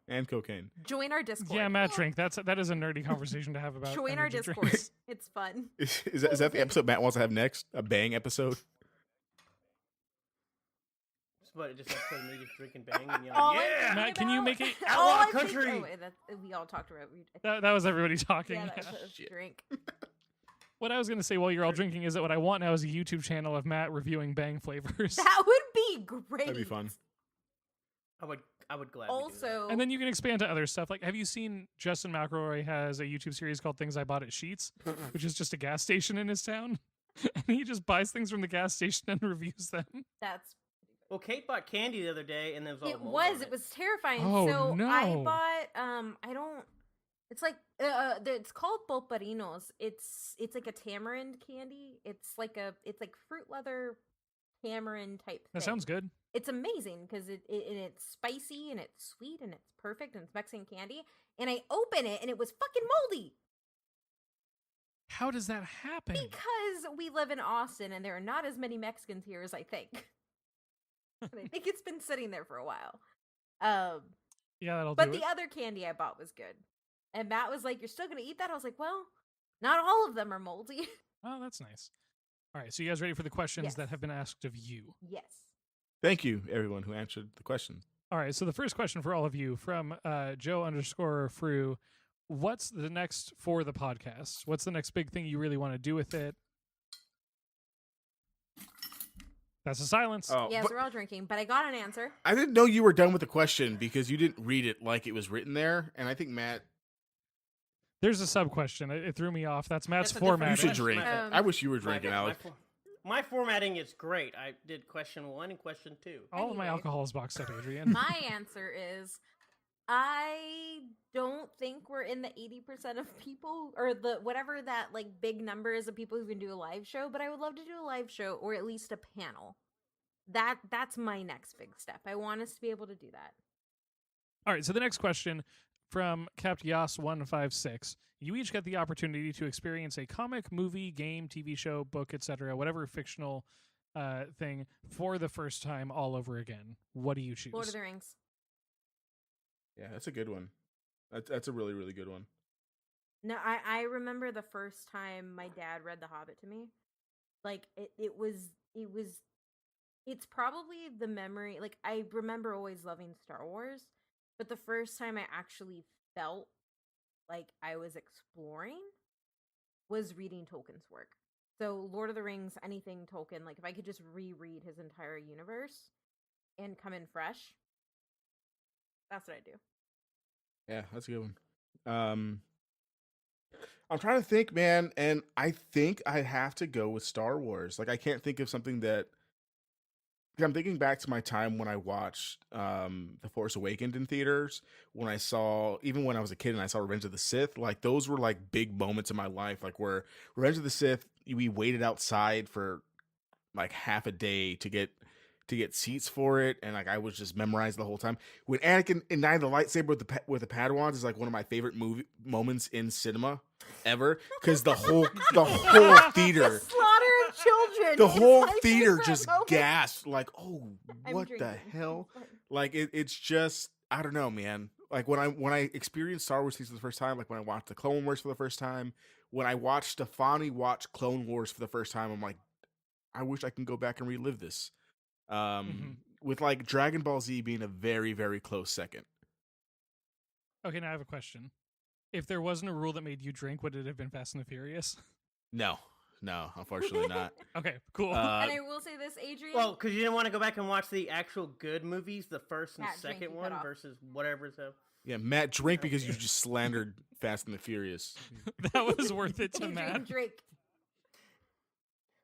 And cocaine. Join our Discord. Yeah, Matt drink. That is a nerdy conversation to have about Join our energy Discord. drinks. It's fun. Is that the episode Matt wants to have next? A Bang episode? But it just episode of me just drinking Bang and All yelling, I'm yeah! thinking Matt, can you about- make it- all Outlaw I'm thinking- country! oh, wait, we all talked about. That was everybody talking. Yeah, that yeah. was a drink. What I was going to say while you're all drinking is that what I want now is a YouTube channel of Matt reviewing Bang flavors. That would be great. That'd be fun. I would gladly do that. Also, And then you can expand to other stuff. Like, have you seen Justin McElroy has a YouTube series called Things I Bought at Sheetz, which is just a gas station in his town, and he just buys things from the gas station and reviews them. that's Well, Kate bought candy the other day, and there was all it. mold Was on it was terrifying? Oh, so no. I bought I don't. It's like it's called Polparinos. It's like a tamarind candy. It's like fruit leather tamarind type. That thing. sounds good. It's amazing because it's spicy and it's sweet and it's perfect and it's Mexican candy. And I open it and it was fucking moldy How does that happen? because we live in Austin and there are not as many Mexicans here as I think. And I think it's been sitting there for a while. Yeah, that'll But do the it. other candy I bought was good. And Matt was like, "You're still gonna eat that?" I was like, "Well, not all of them are moldy." Oh, that's nice. All right, so you guys ready for the questions Yes. that have been asked of you? Yes. Thank you, everyone who answered the questions. All right, so the first question for all of you from Joe_Fru. What's the next for the podcast? What's the next big thing you really want to do with it? That's a silence. Oh, Yes, but we're all drinking, but I got an answer. I didn't know you were done with the question because you didn't read it like it was written there, and I think Matt, There's a sub question. It threw me off. That's Matt's That's a different you formatting. should question. drink. My bad. I wish you were drinking, Alex. My formatting is great. I did question 1 and question 2. All of my Anyway. alcohol is boxed up, Adrian. My answer is I don't think we're in the 80% of people or the whatever that like big number is of people who can do a live show, but I would love to do a live show or at least a panel. That's my next big step. I want us to be able to do that. All right, so the next question from CaptYas156. You each get the opportunity to experience a comic, movie, game, TV show, book, etc., whatever fictional thing for the first time all over again. What do you choose? Lord of the Rings. Yeah, that's a good one. That's a really, really good one. No, I remember the first time my dad read The Hobbit to me. Like it's probably the memory. Like I remember always loving Star Wars, but the first time I actually felt like I was exploring was reading Tolkien's work. So Lord of the Rings, anything Tolkien, like if I could just reread his entire universe and come in fresh, that's what I do. Yeah, that's a good one. I'm trying to think, man, and I think I have to go with Star Wars. Like I can't think of something that I'm thinking back to my time when I watched The Force Awakens in theaters, when I saw, even when I was a kid and I saw Revenge of the Sith, like those were like big moments in my life, like where Revenge of the Sith, we waited outside for like half a day to get seats for it, and like I was just memorized the whole time. When Anakin ignited the lightsaber with the Padawans is like one of my favorite movie moments in cinema ever, because the whole theater, The slaughter of children. the is whole my theater favorite just moment. gasped, like, oh, I'm what the drinking. hell? It's fine. Like it's just, I don't know, man. Like when I experienced Star Wars things for the first time, like when I watched the Clone Wars for the first time, when I watched Stefani watch Clone Wars for the first time, I'm like, I wish I can go back and relive this. With like Dragon Ball Z being a very, very close second. Okay, now I have a question. If there wasn't a rule that made you drink, would it have been Fast and the Furious? No, unfortunately not. Okay, cool. And I will say this, Adrian. Well, because you didn't want to go back and watch the actual good movies, the first and Matt, drink, second you one cut off. versus whatever. So Yeah, Matt, drink because you just slandered Fast and the Furious. That was worth it to Adrian, Matt. Drake.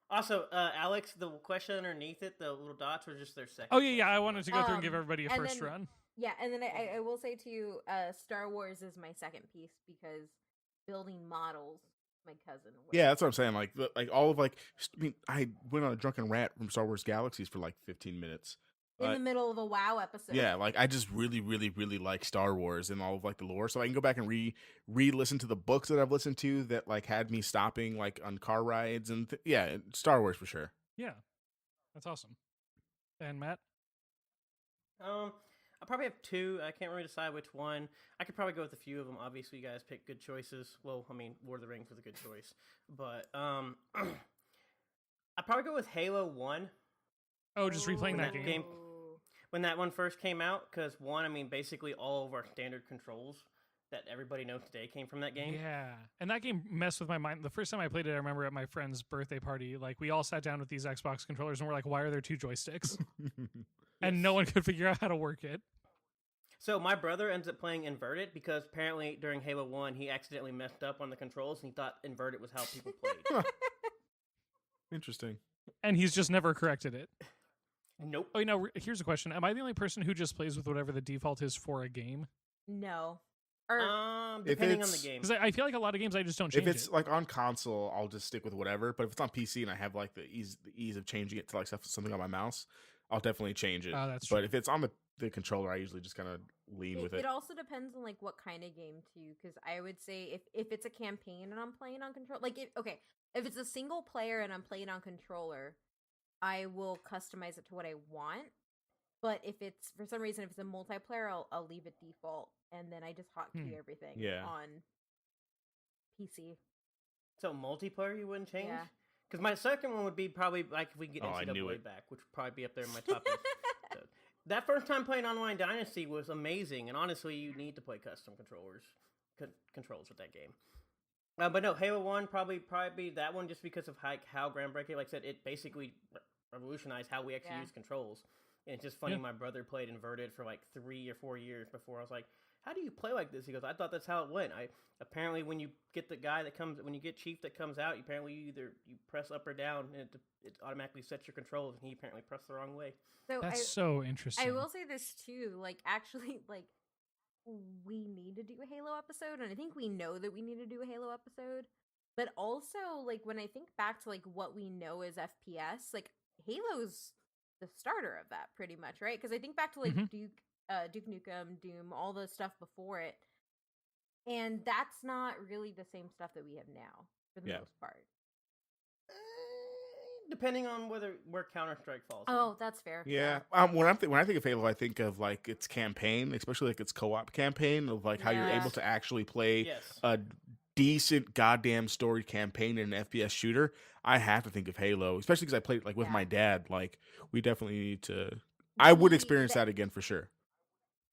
also, Alex, the question underneath it, the little dots were just their second. Oh, yeah, I wanted to go through and give Um, everybody a and first then- run. Yeah, and then I will say to you, Star Wars is my second piece because building models, my cousin. Yeah, that's what I'm saying. Like all of like, I mean, I went on a drunken rant from Star Wars Galaxies for like 15 minutes. in the middle of a WoW episode. Yeah, like I just really, really, really like Star Wars and all of like the lore, so I can go back and re-listen to the books that I've listened to that like had me stopping like on car rides and yeah, Star Wars for sure. Yeah, that's awesome. And Matt? I probably have two. I can't really decide which one. I could probably go with a few of them. Obviously, you guys pick good choices. Well, I mean, Lord of the Rings was a good choice, but I'd probably go with Halo 1. Oh, just replaying that That game. game. When that one first came out, because one, I mean, basically all of our standard controls that everybody knows today came from that game. Yeah, and that game messed with my mind. The first time I played it, I remember at my friend's birthday party, like we all sat down with these Xbox controllers and we're like, why are there two joysticks? And no one could figure out how to work it. So my brother ends up playing inverted because apparently during Halo 1 he accidentally messed up on the controls and he thought inverted was how people played. Interesting. And he's just never corrected it. Nope. Oh, here's a question. Am I the only person who just plays with whatever the default is for a game? No. Or Depending on the it's- game. Because I feel like a lot of games I just don't change If it's it. like on console, I'll just stick with whatever. But if it's on PC and I have like the ease of changing it to like something on my mouse, I'll definitely change it. Oh, that's But true. if it's on the controller, I usually just kind of lean with it. it also depends on like what kind of game too, because I would say if it's a campaign and I'm playing on control, like if it's a single player and I'm playing on controller, I will customize it to what I want. But if it's for some reason if it's a multiplayer, I'll leave it default, and then I just hotkey everything Yeah. on PC. So multiplayer you wouldn't change? Yeah. Because my second one would be probably like if we get Oh, I knew NCAA it. back, which would probably be up there in my top. So, that first time playing Online Dynasty was amazing, and honestly, you need to play custom controls with that game. But no, Halo 1 probably be that one just because of how groundbreaking. Like I said, it basically revolutionized how we actually use controls. And it's just funny. Yeah. My brother played Inverted for like 3 or 4 years before I was like, "How do you play like this?" He goes, "I thought that's how it went." Apparently when you get when you get Chief that comes out, apparently you press up or down, and it automatically sets your controls. And he apparently pressed the wrong way. So That's so interesting. I will say this too, like actually, like we need to do a Halo episode, and I think we know that we need to do a Halo episode. But also, like when I think back to like what we know as FPS, like Halo's the starter of that, pretty much, right? Because I think back to like Duke Nukem, Doom, all the stuff before it, and that's not really the same stuff that we have now for the most part. Depending on where Counter Strike falls. Oh, that's fair. Yeah. When I think of Halo, I think of like its campaign, especially like its co-op campaign of like how you're able to actually play a decent goddamn story campaign in an FPS shooter. I have to think of Halo, especially because I played like with my dad. Like we definitely need to. I would experience that again for sure.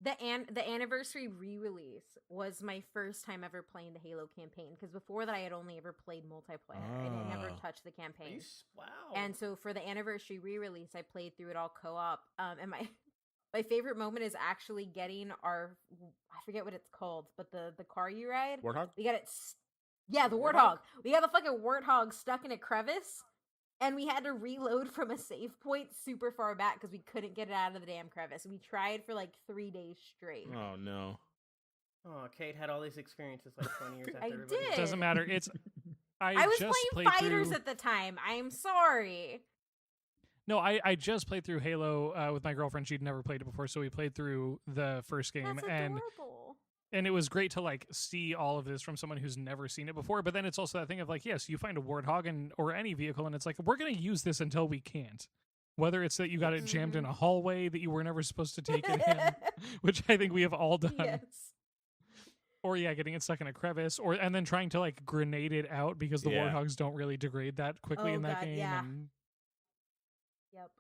The anniversary re-release was my first time ever playing the Halo campaign, because before that I had only ever played multiplayer and I never touched the campaign. Wow. And so for the anniversary re-release, I played through it all co-op. And my favorite moment is actually getting I forget what it's called, but the car you ride. Warthog? We got it. Yeah, the Warthog. We got the fucking Warthog stuck in a crevice. And we had to reload from a save point super far back because we couldn't get it out of the damn crevice. We tried for like 3 days straight. Oh no. Oh, Kate had all these experiences like 20 years after I everybody. did. It doesn't matter. I was just playing played fighters through... at the time. I'm sorry. No, I just played through Halo with my girlfriend. She'd never played it before, so we played through the first game. That's adorable. And it was great to like see all of this from someone who's never seen it before. But then it's also that thing of like, yes, you find a Warthog or any vehicle, and it's like, we're going to use this until we can't. Whether it's that you got it jammed in a hallway that you were never supposed to take it in, which I think we have all done. Yes. Or getting it stuck in a crevice, and then trying to like grenade it out because the Warthogs don't really degrade that quickly in that game. Yeah. And Yep.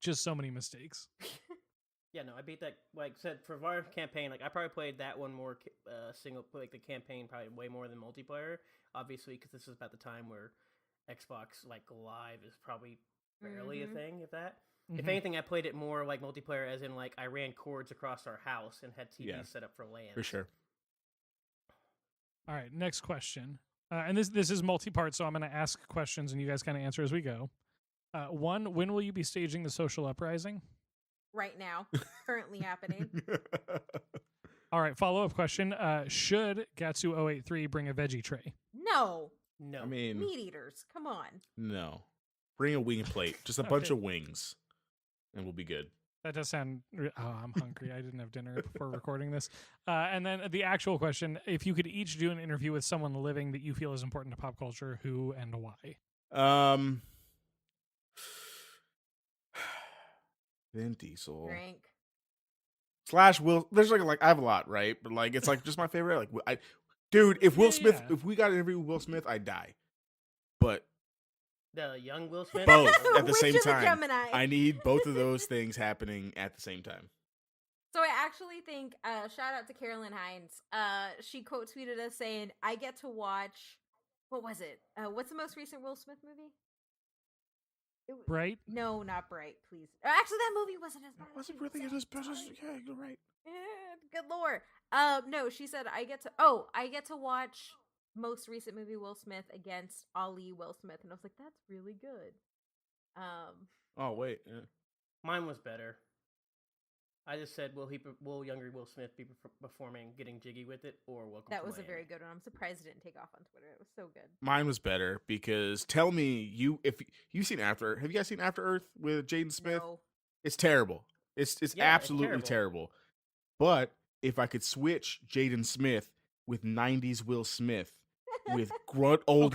just so many mistakes. Yeah, no, I beat that. Like I said, for our campaign, like I probably played that one more like the campaign probably way more than multiplayer. Obviously, because this is about the time where Xbox like Live is probably barely a thing, if that. If anything, I played it more like multiplayer, as in like I ran cords across our house and had TVs set up for LAN. For sure. All right, next question. And this is multi-part, so I'm going to ask questions and you guys kind of answer as we go. One, when will you be staging the social uprising? Right now. Currently happening. All right, follow-up question. Should Gatsu 083 bring a veggie tray? No. No. I mean, Meat eaters. Come on. no. Bring a wing plate. Just a bunch of wings. And we'll be good. That does sound... Oh, I'm hungry. I didn't have dinner before recording this. And then the actual question, if you could each do an interview with someone living that you feel is important to pop culture, who and why? Vin Diesel. Drink. / Will. There's like I have a lot, right? But like it's like just my favorite. Like dude, if Will Smith, if we got an interview with Will Smith, I'd die. But the young Will Smith? both at the Which same of the time. Gemini? I need both of those things happening at the same time. So I actually think, shout out to Carolyn Hines. She quote tweeted us saying, I get to watch, what was it? What's the most recent Will Smith movie? Bright? No, not Bright, please. Actually, that movie wasn't as bad. Was it really as bad as? Yeah, you're right. Good lord. No, she said I get to watch most recent movie Will Smith against Ali Will Smith, and I was like, that's really good. Oh wait. Yeah. Mine was better. I just said, will younger Will Smith be performing Getting Jiggy with It, or Welcome That to was a Miami? very good one. I'm surprised it didn't take off on Twitter. It was so good. Mine was better because tell me if you've seen have you guys seen After Earth with Jaden Smith? No. It's terrible. It's absolutely terrible. But if I could switch Jaden Smith with 90s Will Smith with gruntled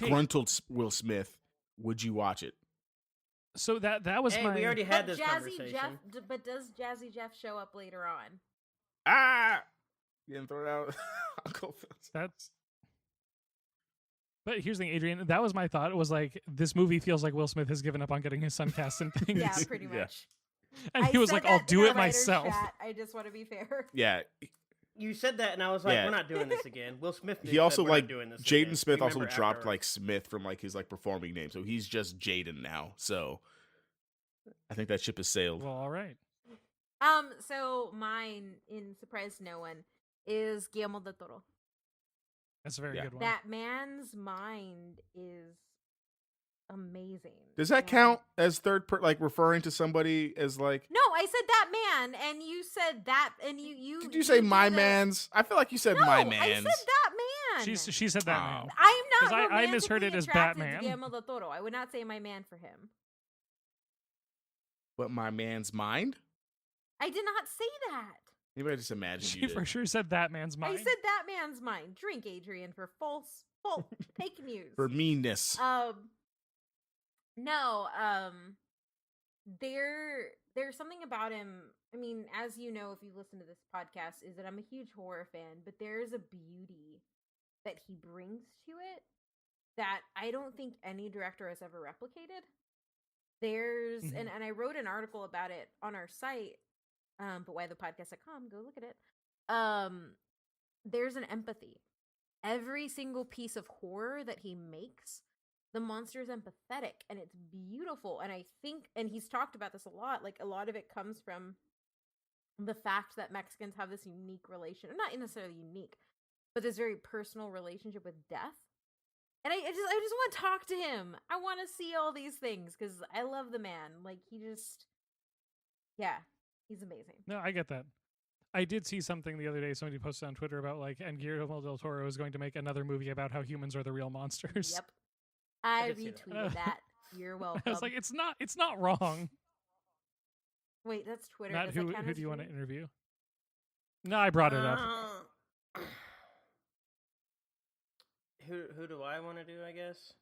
Will Smith, would you watch it? So that was Hey, my. we already had But this Jazzy conversation. Jeff, but does Jazzy Jeff show up later on? Ah, you didn't throw it out. Uncle Phil. That's. But here's the thing, Adrian. That was my thought. It was like this movie feels like Will Smith has given up on getting his son cast in things. Yeah, pretty Yeah. much. And he was said like, "I'll that do in it our writer's myself." Chat. I just want to be fair. Yeah, You said that, and I was like, Yeah. "We're not doing this again." Will Smith. he also said, "We're not like doing this again." Jaden Smith We also remember dropped after- like Smith from like his like performing name, so he's just Jaden now. So I think that ship has sailed. Well, all right. So mine, in surprise to no one, is Guillermo del Toro. That's a very Yeah. good one. That man's mind is amazing. Does that And- count as like referring to somebody as like? No, I said that man, and you said that, and you. Did you say my did a- man's? I feel like you said No, my I man's. said that man. She said that Oh. man. I'm 'Cause not. I misheard it as attracted to Batman. Guillermo del Toro. I would not say my man for him. But my man's mind? I did not say that. Maybe I just imagined She you did. for sure said that man's mind. I said that man's mind. Drink, Adrian, for false, fake news. For meanness. No, there's something about him. I mean, as you know, if you listen to this podcast, is that I'm a huge horror fan, but there's a beauty that he brings to it that I don't think any director has ever replicated. There's Mhm. and I wrote an article about it on our site, but whythepodcast.com, go look at it. There's an empathy. Every single piece of horror that he makes, the monster is empathetic and it's beautiful. And I think, and he's talked about this a lot, like a lot of it comes from the fact that Mexicans have this unique relation, not necessarily unique, but this very personal relationship with death. And I just want to talk to him. I want to see all these things because I love the man. Like he's amazing. No, I get that. I did see something the other day. Somebody posted on Twitter about like, and Guillermo del Toro is going to make another movie about how humans are the real monsters. Yep. I did see that. retweeted that. You're welcome. I was like, it's not wrong. Wait, that's Twitter. Matt, Does that who count do as you want to tweet? interview? No, I brought it up. Who do I want to do? I guess.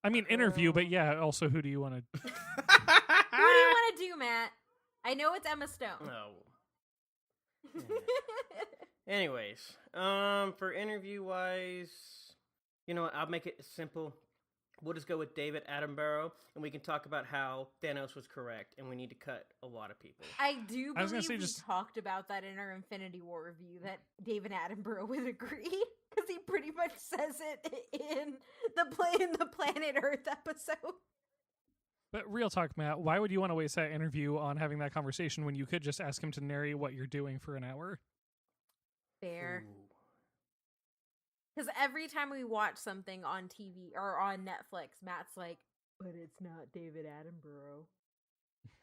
I mean, interview, but yeah, also who do you want to? Who do you want to do, Matt? I know it's Emma Stone. No. Anyways, for interview wise, you know what? I'll make it simple. We'll just go with David Attenborough, and we can talk about how Thanos was correct, and we need to cut a lot of people. I do I was gonna believe say we just- talked about that in our Infinity War review that David Attenborough would agree because he pretty much says it in the Planet Earth episode. But real talk, Matt, why would you want to waste that interview on having that conversation when you could just ask him to narrate what you're doing for an hour? Fair. Ooh. Because every time we watch something on TV or on Netflix, Matt's like, but it's not David Attenborough.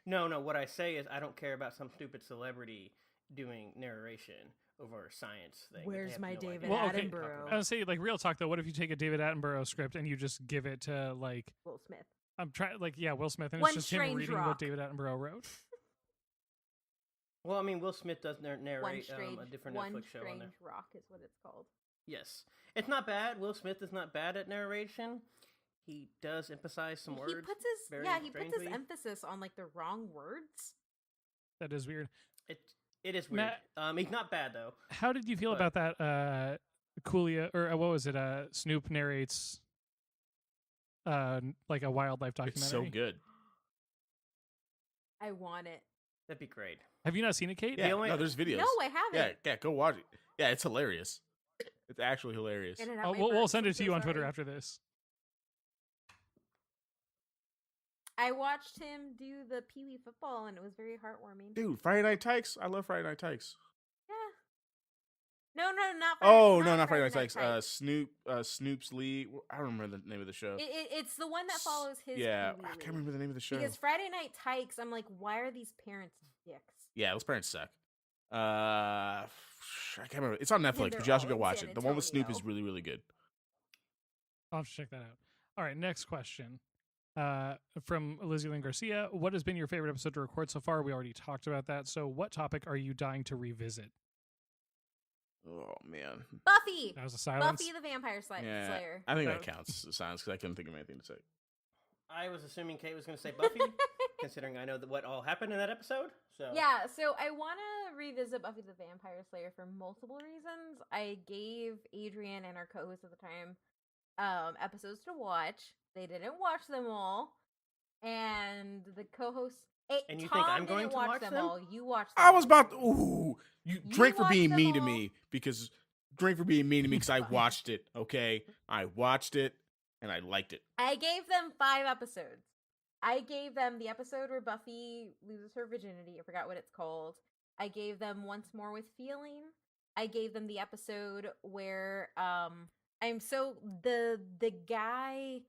No. What I say is, I don't care about some stupid celebrity doing narration over a science thing. They Where's have my no David idea Well, what they're okay. talking Attenborough? about. I would say, like, real talk though. What if you take a David Attenborough script and you just give it to like Will Smith. I'm trying, like, yeah, Will Smith, and One it's just him Strange reading Rock. what David Attenborough wrote. Well, I mean, Will Smith does One narrate Strange, a different One Netflix show on Strange there. Rock is what it's called. Yes, it's not bad. Will Smith is not bad at narration. He does emphasize some words. He puts his very he puts his strangely. emphasis on like the wrong words. That is weird. It is weird. Matt- He's not bad though. How did you feel But- about that? Coolio, or what was it? Snoop narrates like a wildlife documentary. It's so good. I want it. That'd be great. Have you not seen it, Kate? The Yeah, only- no, there's videos. No, I haven't. Yeah, go watch it. Yeah, it's hilarious. It's actually hilarious. Get it out Oh, my we'll burps, send I'm it to so you on Twitter sorry. after this. I watched him do the Pee Wee football, and it was very heartwarming. Dude, Friday Night Tykes. I love Friday Night Tykes. Yeah. No, not. Oh no, not Friday Night Tykes. Snoop's Lee. I don't remember the name of the show. It's the one that follows his. Yeah, Pee Wee I can't League. remember the name of the show. Because Friday Night Tykes, I'm like, why are these parents dicks? Yeah, those parents suck. I can't remember. It's on Netflix, they're but y'all should all go in watch San it. The one with Snoop is Antonio. really, really good. I'll have to check that out. All right, next question. From Lizzie Lynn Garcia. What has been your favorite episode to record so far? We already talked about that. So what topic are you dying to revisit? Oh man. Buffy. That was a silence. Buffy the Vampire Yeah, Slayer. I think Oh. that counts as silence because I couldn't think of anything to say. I was assuming Kate was going to say Buffy, considering I know what all happened in that episode. So Yeah, so I want to revisit Buffy the Vampire Slayer for multiple reasons. I gave Adrian and our co-host at the time episodes to watch. They didn't watch them all, and the co-host. And you Tom think I'm going didn't to watch them? all. You watched them. I was all. about to, you You drink for being watched mean them to all. me because I watched it. Okay, I watched it and I liked it. I gave them 5 episodes. I gave them the episode where Buffy loses her virginity. I forgot what it's called. I gave them Once More with Feeling. I gave them the episode where the guy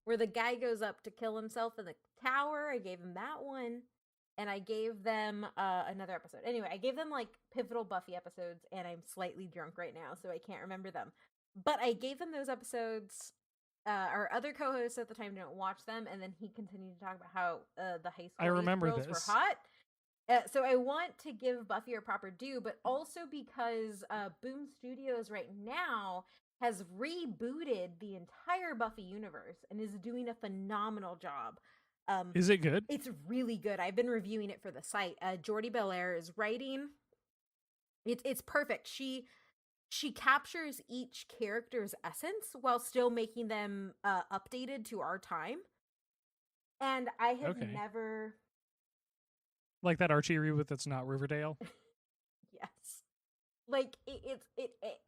where the guy goes up to kill himself in the tower. I gave them that one. And I gave them another episode. Anyway, I gave them like pivotal Buffy episodes, and I'm slightly drunk right now, so I can't remember them. But I gave them those episodes. Our other co-host at the time didn't watch them, and then he continued to talk about how the high school I remember girls this. were hot. So I want to give Buffy her proper due, but also because Boom Studios right now has rebooted the entire Buffy universe and is doing a phenomenal job. Is it good? It's really good. I've been reviewing it for the site. Jordi Belair is writing. It's perfect. She captures each character's essence while still making them updated to our time. And I have Okay. never. Like that Archie reboot that's not Riverdale? Yes. Like it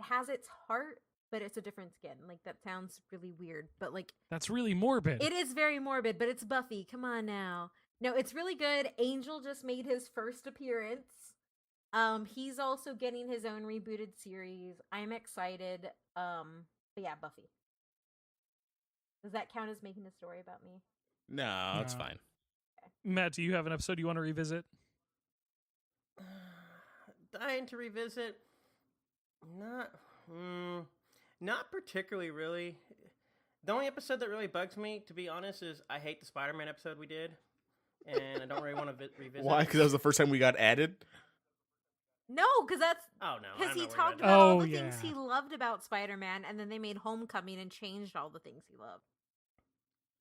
has its heart, but it's a different skin. Like that sounds really weird, but like That's really morbid. it is very morbid, but it's Buffy. Come on now. No, it's really good. Angel just made his first appearance. He's also getting his own rebooted series. I'm excited. But yeah, Buffy. Does that count as making a story about me? No, it's No. fine. Matt, do you have an episode you want to revisit? dying to revisit. Not particularly, really. The only episode that really bugs me, to be honest, is I hate the Spider-Man episode we did, and I don't really want to revisit. Why? Because that was the first time we got added. No, because that's Oh no, because I'm he not worried talked about about all Oh, the things yeah. he loved about Spider-Man, and then they made Homecoming and changed all the things he loved.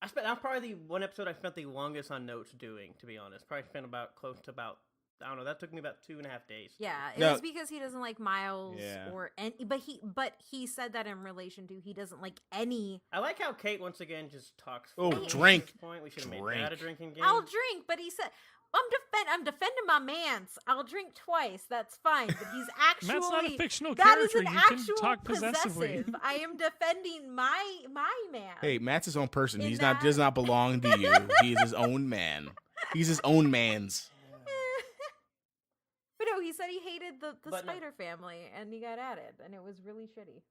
That's probably the one episode I spent the longest on notes doing, to be honest. Probably spent close to about, I don't know, that took me about 2.5 days. Yeah, it No. was because he doesn't like Miles Yeah. or any, but he said that in relation to he doesn't like any. I like how Kate once again just talks. Oh, fluently at drink. this point. We should have made Drink. that a drinking game. I'll drink, but he said I'm defending my man's. I'll drink twice. That's fine, but he's actually Matt's not a fictional that is character. an You actual can talk possessively. possessive. I am defending my man. Hey, Matt's his own person. In He's that- not does not belong to you. He is his own man. He's his own man's. But no, he said he hated the But no. Spider Family, and he got added, and it was really shitty.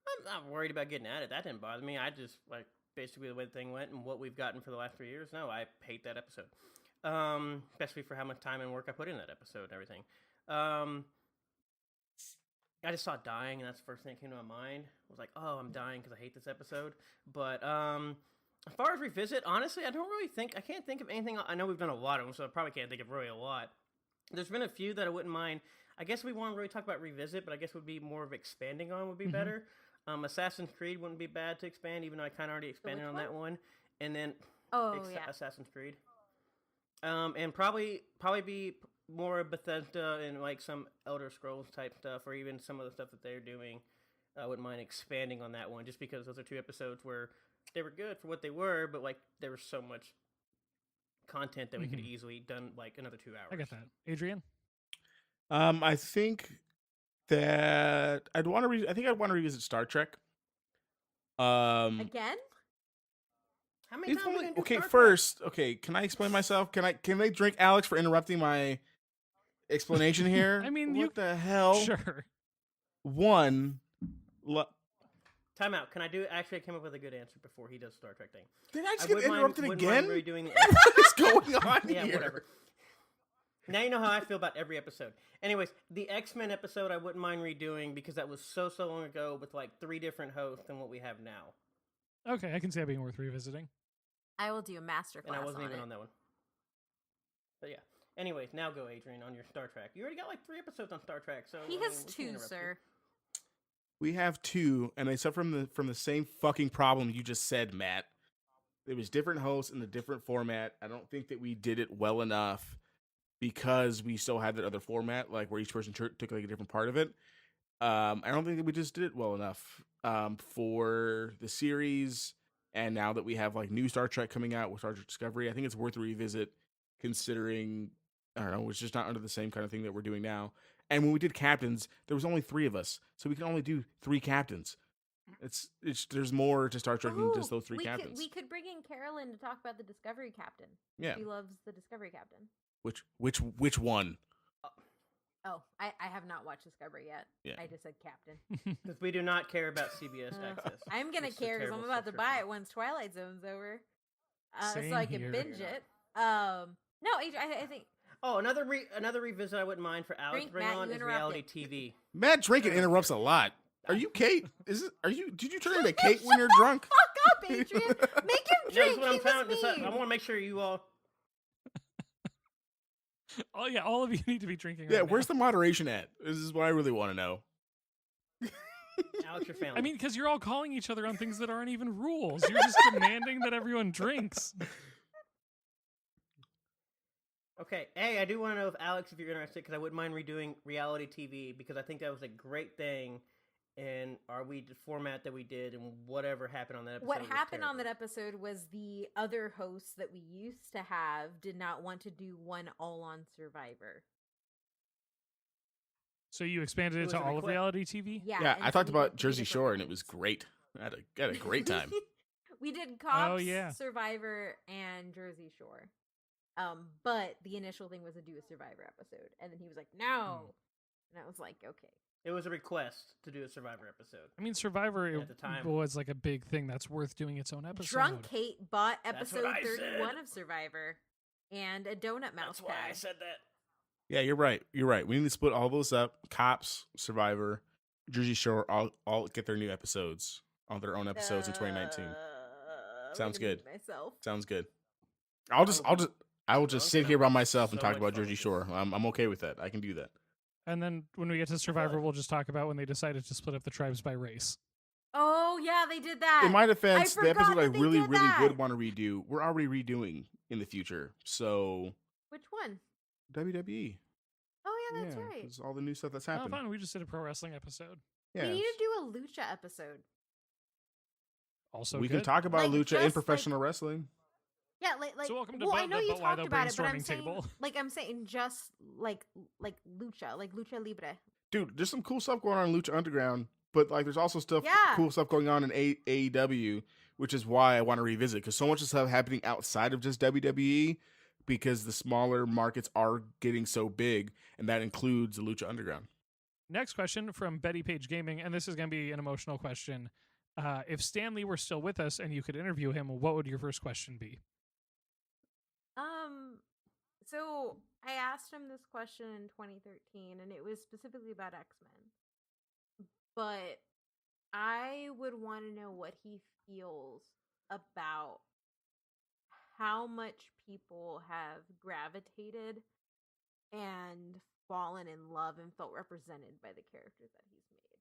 I'm not worried about getting at it. That didn't bother me. I just like basically the way the thing went and what we've gotten for the last 3 years. No, I hate that episode. Especially for how much time and work I put in that episode and everything. I just saw dying, and that's the first thing that came to my mind. I was like, oh, I'm dying because I hate this episode. But as far as revisit, honestly, I can't think of anything. I know we've done a lot of them, so I probably can't think of really a lot. There's been a few that I wouldn't mind. I guess we want to really talk about revisit, but I guess would be more of expanding on would be better. Assassin's Creed wouldn't be bad to expand, even though I kind of already expanded which on that one. And then Oh yeah, Assassin's Creed. And probably be more Bethesda and like some Elder Scrolls type stuff, or even some of the stuff that they're doing. I wouldn't mind expanding on that one, just because those are 2 episodes where they were good for what they were, but like there was so much content that we could easily done like another 2 hours. I get that. Adrian? I think that I'd want to. I think I'd want to revisit Star Trek. again. How many If times are we only- gonna do okay, Star Trek? first, okay. Can I explain myself? Can they drink Alex for interrupting my explanation here? I mean, what you- the hell? Sure. One. Time out. Can I do? Actually, I came up with a good answer before he does Star Trek thing. Did I just I get wouldn't interrupted wouldn't mind again? redoing the What is going on yeah, here? whatever. Now you know how I feel about every episode. Anyways, the X-Men episode I wouldn't mind redoing because that was so long ago with like 3 different hosts than what we have now. Okay, I can see that being worth revisiting. I will do a master And class I wasn't on even it. on that one. But yeah. Anyways, now go, Adrian, on your Star Trek. You already got like 3 episodes on Star Trek, so He I mean, has we can 2, interrupt you. sir. We have 2, and they suffer from the same fucking problem you just said, Matt. There was different hosts in a different format. I don't think that we did it well enough because we still had that other format, like where each person took like a different part of it. I don't think that we just did it well enough for the series. And now that we have like new Star Trek coming out with Star Trek Discovery, I think it's worth a revisit considering, I don't know, it's just not under the same kind of thing that we're doing now. And when we did captains, there was only 3 of us, so we can only do 3 captains. It's there's more to Star Trek than just those 3 captains. We could bring in Carolyn to talk about the Discovery Captain. Yeah. She loves the Discovery Captain. Which one? Oh, I have not watched Discovery yet. Yeah. I just said Captain. Because we do not care about CBS Access. I'm gonna It's a care because I'm terrible about to buy subscription. it once Twilight Zone's over, so Same I can here. binge it. No, I think Oh, another revisit I wouldn't mind for Alex to Drink, bring Matt, on you is reality interrupted. TV. Matt drinking interrupts a lot. Are you Kate? Did you turn into Kate when you're drunk? fuck up, Adrian. Make him No, drink. that's what I'm He trying was to decide. I mean. want to make sure you all. Oh yeah, all of you need to be drinking. Yeah, right where's now. the moderation at? This is what I really want to know. Alex, your family. I mean, because you're all calling each other on things that aren't even rules. You're just demanding that everyone drinks. Okay, hey, I do want to know if Alex, if you're interested, because I wouldn't mind redoing reality TV because I think that was a great thing. And the format that we did and whatever happened on that episode? What was happened on that terrible. episode was the other hosts that we used to have did not want to do one all on Survivor. So you expanded It it was to a all of request. reality TV? Yeah, and I so talked we did about 3 Jersey different Shore and it ones. was great. I had a great time. We did Cops, yeah. Survivor, and Jersey Shore. But the initial thing was to do a Survivor episode, and then he was like, "No," and I was like, "Okay." It was a request to do a Survivor episode. I mean, Survivor At the time. was like a big thing that's worth doing its own episode. Drunk Kate bought That's what episode I 31 said. of Survivor and a donut mouse That's why I pad. said that. Yeah, you're right. You're right. We need to split all those up. Cops, Survivor, Jersey Shore, all get their new episodes on their own episodes in 2019. Sounds I'm gonna good. mute Myself. Sounds good. I will just sit here by myself and So talk much about fun Jersey with Shore. I'm okay with that. I can do that. And then when we get to Survivor, we'll just talk about when they decided to split up the tribes by race. Oh yeah, they did that. In my defense, the forgot episode I that they really, did really that. would want to redo, we're already redoing in the future. So Which one? WWE. Oh yeah, that's Yeah, right. it's all the new stuff that's Oh, happened. fun. We just did a pro wrestling episode. Yeah. We need to do a lucha episode. Also, We good. can talk about Like, lucha in just, professional wrestling. Yeah, like So welcome to well, I But- know the you But Why talked Though about it, but I'm brainstorming saying, table. I'm saying just like lucha libre. Dude, there's some cool stuff going on in Lucha Underground, but like there's also Yeah. cool stuff going on in AEW, which is why I want to revisit because so much of stuff happening outside of just WWE because the smaller markets are getting so big, and that includes the Lucha Underground. Next question from Betty Page Gaming, and this is going to be an emotional question. If Stan Lee were still with us and you could interview him, what would your first question be? So I asked him this question in 2013, and it was specifically about X-Men. But I would want to know what he feels about how much people have gravitated and fallen in love and felt represented by the characters that he's made.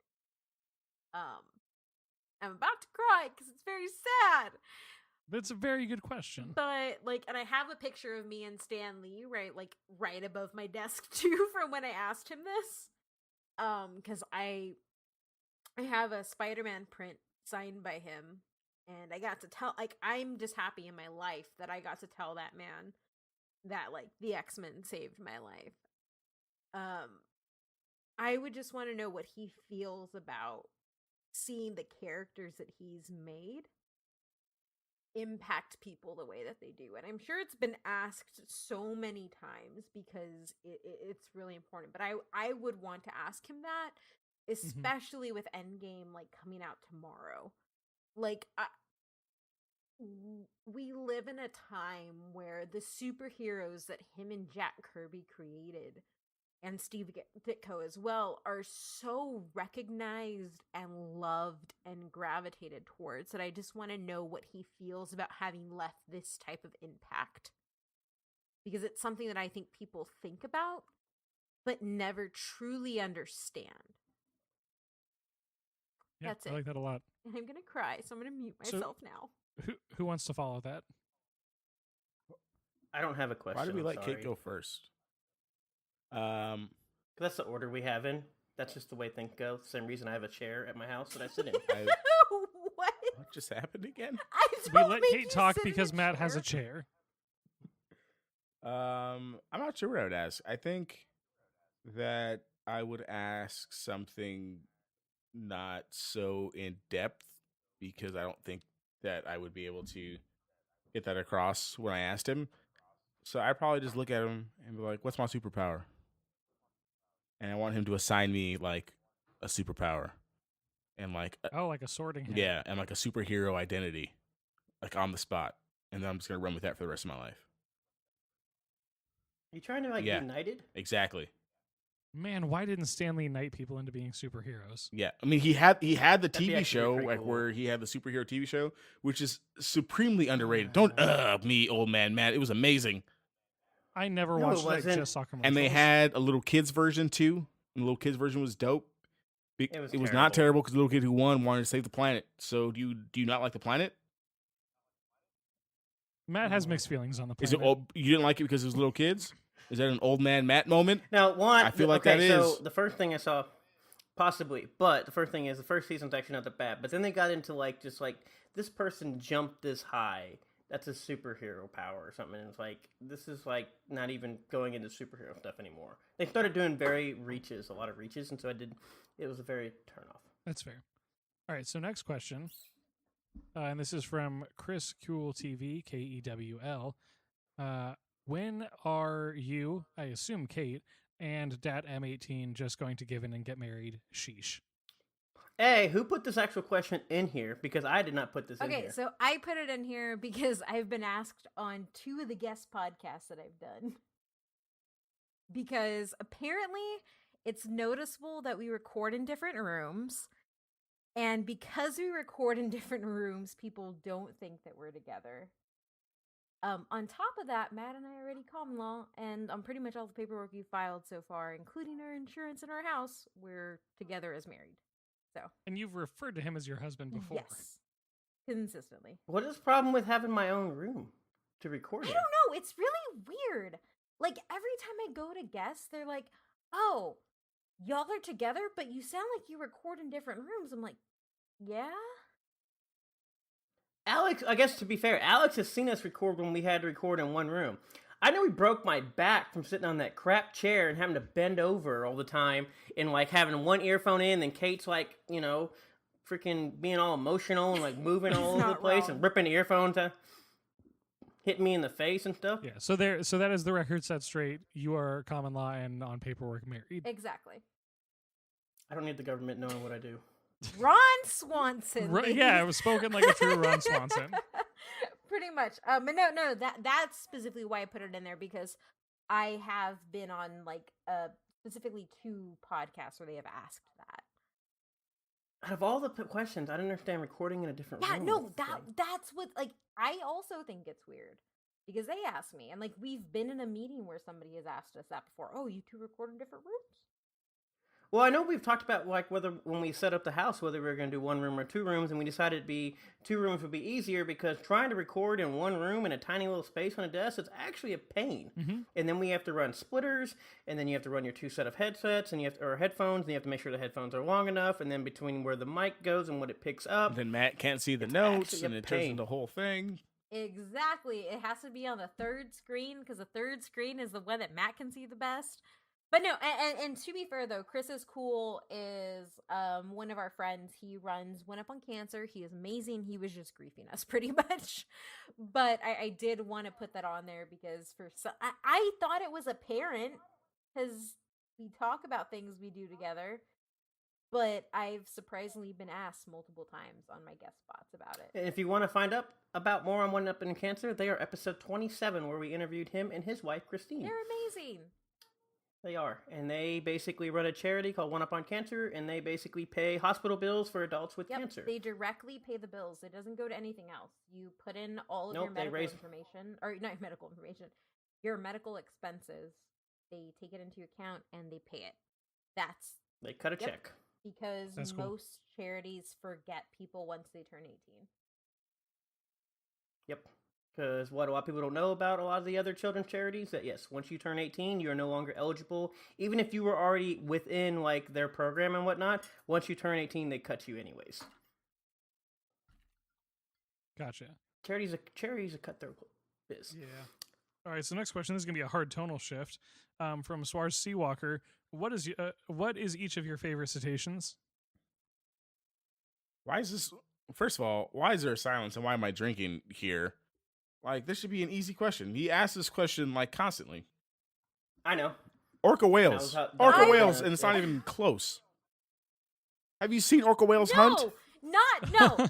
I'm about to cry because it's very sad. That's a very good question. But and I have a picture of me and Stan Lee right above my desk too from when I asked him this. Because I have a Spider-Man print signed by him, and I got to tell I'm just happy in my life that I got to tell that man that the X-Men saved my life. I would just want to know what he feels about seeing the characters that he's made impact people the way that they do. And I'm sure it's been asked so many times because it's really important. But I would want to ask him that, especially with Endgame coming out tomorrow. We live in a time where the superheroes that him and Jack Kirby created, and Steve Ditko as well, are so recognized and loved and gravitated towards that I just want to know what he feels about having left this type of impact. Because it's something that I think people think about, but never truly understand. Yeah, That's I it. like that a lot. And I'm going to cry, so I'm going to mute So- myself now. Who wants to follow that? I don't have a question. Why did we I'm let Kate sorry. go first? 'Cause that's the order we have in. That's just the way things go. Same reason I have a chair at my house that I sit in. What? What just happened again? I We don't let make Kate you talk sit in because Matt has a chair. I'm not sure what I would ask. I think that I would ask something not so in depth because I don't think that I would be able to get that across when I asked him. So I'd probably just look at him and be like, "What's my superpower?" And I want him to assign me like a superpower and like Oh, like a sorting hat. yeah, and like a superhero identity, like on the spot, and then I'm just gonna run with that for the rest of my life. You trying to like Yeah. be knighted? Exactly. Man, why didn't Stanley knight people into being superheroes? Yeah, I mean he had the That'd be TV actually show pretty like cool. where he had the superhero TV show, which is supremely underrated. Don't me old man Matt. It was amazing, I never No, it watched it. I wasn't. just saw commercials. and they had a little kids version too. And the little kids version was dope. It was not terrible. terrible because the little kid who won wanted to save the planet. So do you not like the planet? Matt has mixed feelings on the Is planet. it old, you didn't like it because it was little kids? Is that an old man Matt moment? Now, one. I feel like okay, that so is. the first thing I saw, possibly, but the first thing is the first season's actually not that bad. But then they got into like just like this person jumped this high. That's a superhero power or something. And it's like this is like not even going into superhero stuff anymore. They started doing a lot of reaches, and so it was a very turn off. That's fair. All right, so next question. And this is from Chris Cool TV, Kewl. When are you, I assume Kate, and Dat M18 just going to give in and get married? Sheesh. Hey, who put this actual question in here? Because I did not put this in Okay, here. so I put it in here because I've been asked on 2 of the guest podcasts that I've done. Because apparently it's noticeable that we record in different rooms. And because we record in different rooms, people don't think that we're together. On top of that, Matt and I already common law, and on pretty much all the paperwork you filed so far, including our insurance and our house, we're together as married. So, And you've referred to him as your husband before. yes, consistently. What is the problem with having my own room to record I in? don't know. It's really weird. Like, every time I go to guests, they're like, oh, y'all are together, but you sound like you record in different rooms. I'm like, yeah? Alex, I guess to be fair, Alex has seen us record when we had to record in one room. I know he broke my back from sitting on that crap chair and having to bend over all the time and like having one earphone in, and Kate's like, freaking being all emotional and like moving all over the not place wrong. and ripping the earphones out, hitting me in the face and stuff. Yeah, so that is the record set straight. You are common law and on paperwork married. Exactly. I don't need the government knowing what I do. Ron Swanson. Yeah, it was spoken like a true Ron Swanson. Pretty much. But no, that's specifically why I put it in there, because I have been on like specifically 2 podcasts where they have asked that. Out of all the questions, I don't understand recording in a different Yeah, room. no, that's what, like, I also think it's weird because they asked me, and like we've been in a meeting where somebody has asked us that before. Oh, you 2 record in different rooms? Well, I know we've talked about like whether when we set up the house whether we were going to do 1 room or 2 rooms, and we decided 2 rooms would be easier because trying to record in 1 room in a tiny little space on a desk is actually a pain. Mm-hmm. And then we have to run splitters, and then you have to run your 2 set of headsets and or headphones, and you have to make sure the headphones are long enough, and then between where the mic goes and what it picks up. Then Matt can't see the It's notes, actually and a it turns pain. into the whole thing. Exactly. It has to be on the 3rd screen because the 3rd screen is the one that Matt can see the best. But no, and to be fair though, Chris is cool. Is one of our friends. He runs One Up on Cancer. He is amazing. He was just griefing us pretty much. But I did want to put that on there because I thought it was apparent because we talk about things we do together. But I've surprisingly been asked multiple times on my guest spots about it. And if you want to find out about more on One Up in Cancer, they are episode 27 where we interviewed him and his wife Christine. They're amazing. They are, and they basically run a charity called One Up on Cancer, and they basically pay hospital bills for adults with cancer. They directly pay the bills. It doesn't go to anything else. You put in all of Nope, your they medical raise- information, or not medical information, your medical expenses. They take it into your account and they pay it. That's They cut a Yep. check. because That's cool. most charities forget people once they turn 18. Yep. Because what a lot of people don't know about a lot of the other children's charities that yes, once you turn 18, you're no longer eligible. Even if you were already within like their program and whatnot, once you turn 18, they cut you anyways. Gotcha. Charities a cutthroat biz. Yeah. All right. So next question, this is gonna be a hard tonal shift. From Swars Seawalker, what is each of your favorite cetaceans? Why is this? First of all, why is there a silence and why am I drinking here? Like, this should be an easy question. He asks this question like constantly. I know. Orca That was whales. how- that Orca was whales, the- and it's not even close. Have you seen orca whales hunt? No,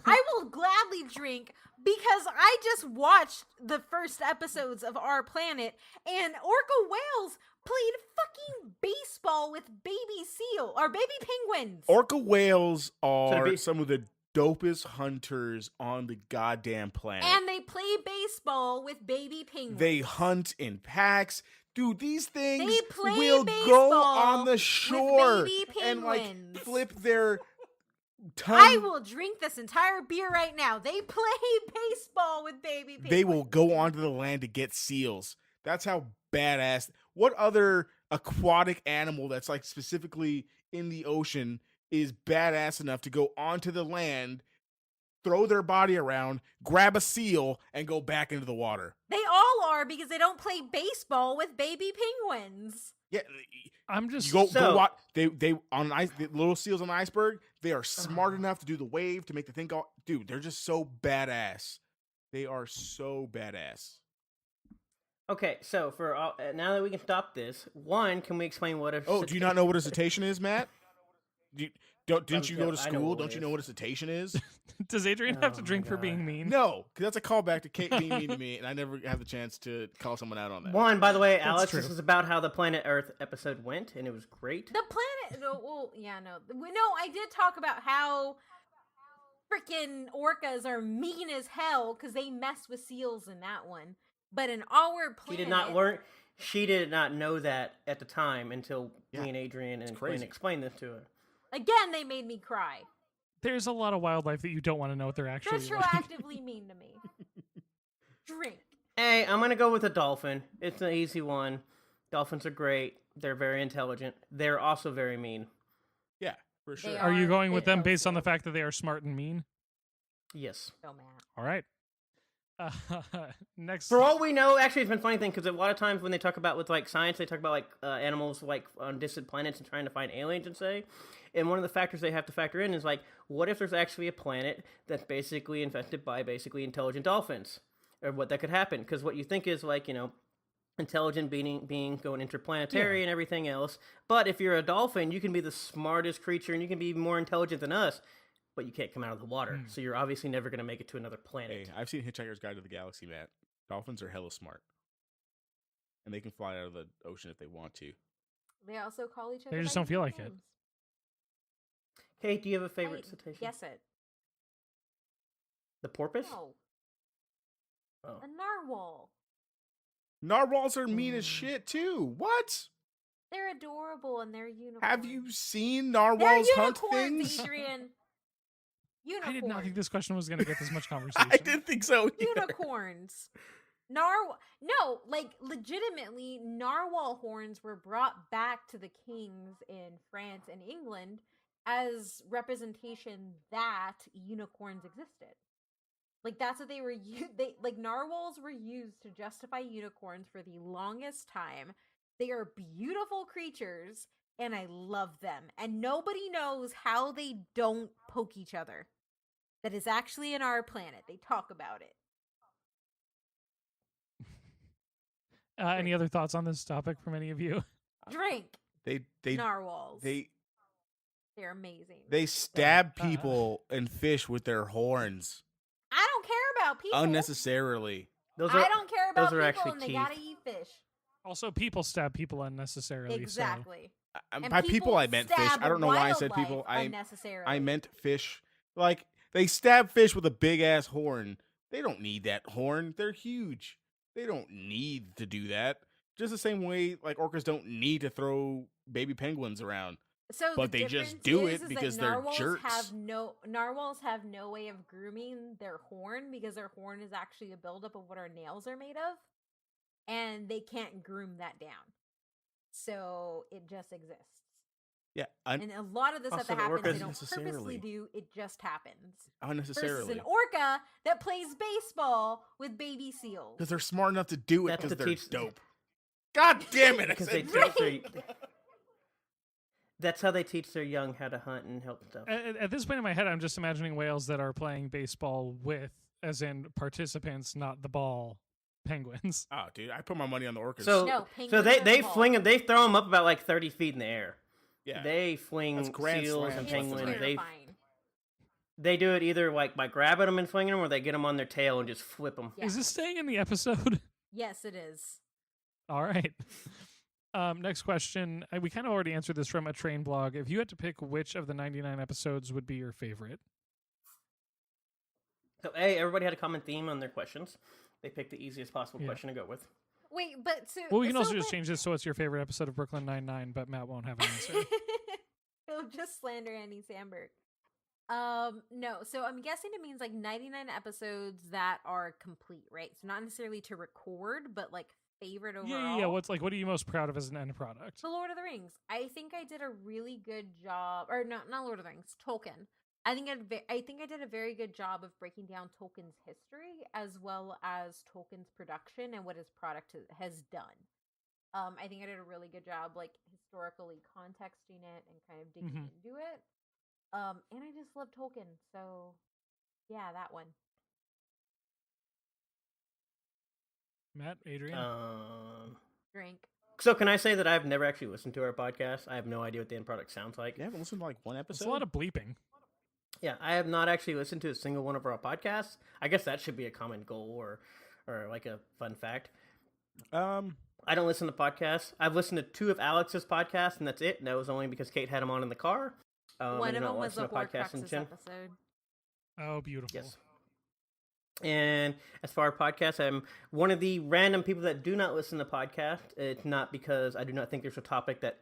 I will gladly drink because I just watched the first episodes of Our Planet and orca whales played fucking baseball with baby seal or baby penguins. Orca whales are be- some of the dopest hunters on the goddamn planet. And they play baseball with baby penguins. They hunt in packs. Dude, these things They play will go baseball on the with shore baby and like penguins. flip their tongue. I will drink this entire beer right now. They play baseball with baby penguins. They will go onto the land to get seals. That's how badass. What other aquatic animal that's like specifically in the ocean is badass enough to go onto the land, throw their body around, grab a seal, and go back into the water? They all are because they don't play baseball with baby penguins. Yeah, I'm just you go So- watch. They on ice. The little seals on the iceberg. They are smart enough to do the wave to make the thing go. Dude, they're just so badass. They are so badass. Okay, so for now that we can stop this, one, can we explain what a Oh, do you not know what a cetacean is, Matt? Didn't you go to I know school? what Don't it you know is. what a cetacean is? does Adrian have Oh to my drink for God. being mean? No, because that's a callback to Kate being mean to me, and I never have the chance to call someone out on that. One, by the way, That's Alex, true. this is about how the Planet Earth episode went, and it was great. The planet. No, well, yeah, no. I did talk about how freaking orcas are mean as hell because they mess with seals in that one. But in our planet, She did not learn. She did not know that at the time until Yeah, me and Adrian and Quinn crazy. explained this to her. Again, they made me cry. There's a lot of wildlife that you don't want to know what they're actually like. Retroactively mean to me. Drink. Hey, I'm gonna go with a dolphin. It's an easy one. Dolphins are great. They're very intelligent. They're also very mean. Yeah, for sure. They Are you are going with bit them based on the also- fact that they are smart and mean? Yes. So mad. All right. Next. For all we know, actually, it's been a funny thing because a lot of times when they talk about with like science, they talk about like animals like on distant planets and trying to find aliens and say. And one of the factors they have to factor in is like, what if there's actually a planet that's basically infested by basically intelligent dolphins, or what that could happen? Because what you think is like intelligent being going interplanetary and everything else. But if you're a dolphin, you can be the smartest creature and you can be more intelligent than us, but you can't come out of the water. So you're obviously never going to make it to another planet. Hey, I've seen Hitchhiker's Guide to the Galaxy, Matt. Dolphins are hella smart, and they can fly out of the ocean if they want to. They also call each other. They just by don't feel like different it. names. Kate, do you have a favorite Wait, cetacean? guess it. The porpoise? No, Oh. a narwhal. Narwhals are mean as shit too. What? They're adorable and they're unicorns. Have you seen They're narwhals hunt unicorns, things? Adrian. I did not think Unicorns. this question was going to get this much conversation. I didn't think so. Either. Unicorns. No, like legitimately, narwhal horns were brought back to the kings in France and England as representation that unicorns existed. Like that's what they were. Like narwhals were used to justify unicorns for the longest time. They are beautiful creatures, and I love them. And nobody knows how they don't poke each other. That is actually in our planet. They talk about it. Any other thoughts on this topic from any of you? Drink They narwhals. they They're amazing. they stab people and fish with their horns I don't care about people. unnecessarily. Those I don't care about those are people, actually and they teeth. gotta eat fish. Also, people stab people unnecessarily. Exactly. And By people, I meant fish. stab I don't know why I said wildlife people. unnecessarily. I meant fish. Like they stab fish with a big ass horn. They don't need that horn. They're huge. They don't need to do that. Just the same way like orcas don't need to throw baby penguins around. So But the they just difference do is it because that they're narwhals jerks. narwhals have no way of grooming their horn because their horn is actually a buildup of what our nails are made of, and they can't groom that down. So it just exists. Yeah, And a lot of the stuff Also, that the happens, they orcas- don't purposely Unnecessarily. do. It just happens. Versus unnecessarily. an orca that plays baseball with baby seals. Because they're smart enough to do it That's because to they're teach- dope. God damn it! I Because they said teach dope. their, that's how they teach their young how to hunt and help stuff. At this point in my head, I'm just imagining whales that are playing baseball with, as in participants, not the ball, penguins. Oh, dude, I put my money on the orcas. So, No, so penguins they are they the ball. fling them. They throw them up about like 30 feet in the air. yeah, They fling That's grand seals slams and It's left and penguins. right. terrifying. They do it either like by grabbing them and flinging them, or they get them on their tail and just flip them. Yeah. Is this staying in the episode? Yes, it is. All right. Next question. We kind of already answered this from a train blog. If you had to pick which of the 99 episodes would be your favorite, So, everybody had a common theme on their questions. They picked the easiest possible Yeah. question to go with. Wait, but so well, we can so also just but- change this so it's your favorite episode of Brooklyn Nine-Nine, but Matt won't have an answer. He'll just slander Andy Samberg. No, so I'm guessing it means like 99 episodes that are complete, right? So not necessarily to record, but like favorite overall. Yeah. What are you most proud of as an end product? The Lord of the Rings. I think I did a really good job, or no, not Lord of the Rings, Tolkien. I think I did a very good job of breaking down Tolkien's history as well as Tolkien's production and what his product has done. I think I did a really good job, like historically contexting it and kind of digging Mhm. into it. And I just love Tolkien, so yeah, that one. Matt, Adrian? Drink. So can I say that I've never actually listened to our podcast? I have no idea what the end product sounds like. You haven't listened to like one It's episode. a lot of bleeping. Yeah, I have not actually listened to a single one of our podcasts. I guess that should be a common goal or like a fun fact. I don't listen to podcasts. I've listened to 2 of Alex's podcasts, and that's it. And that was only because Kate had them on in the car. I One do of not them was listen a to podcasts in Horcruxes general. episode. Oh, beautiful. Yes. And as far as podcasts, I'm one of the random people that do not listen to podcasts. It's not because I do not think there's a topic that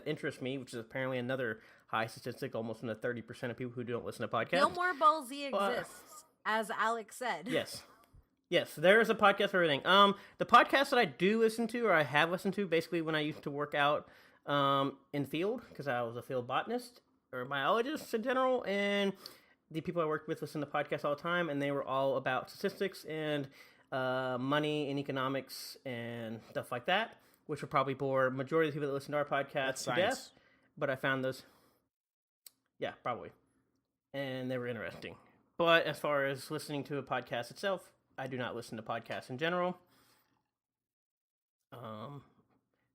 interests me, which is apparently another high statistic, almost in the 30% of people who don't listen to podcasts. Gilmore Ball Z But- exists, as Alex said. Yes, there is a podcast for everything. The podcasts that I do listen to, or I have listened to, basically when I used to work out in field, because I was a field botanist or biologist in general, and the people I worked with listen to podcasts all the time, and they were all about statistics and money and economics and stuff like that, which would probably bore majority of the people that listen to our podcast That's to science. death. But I found those, yeah, probably, and they were interesting. But as far as listening to a podcast itself, I do not listen to podcasts in general.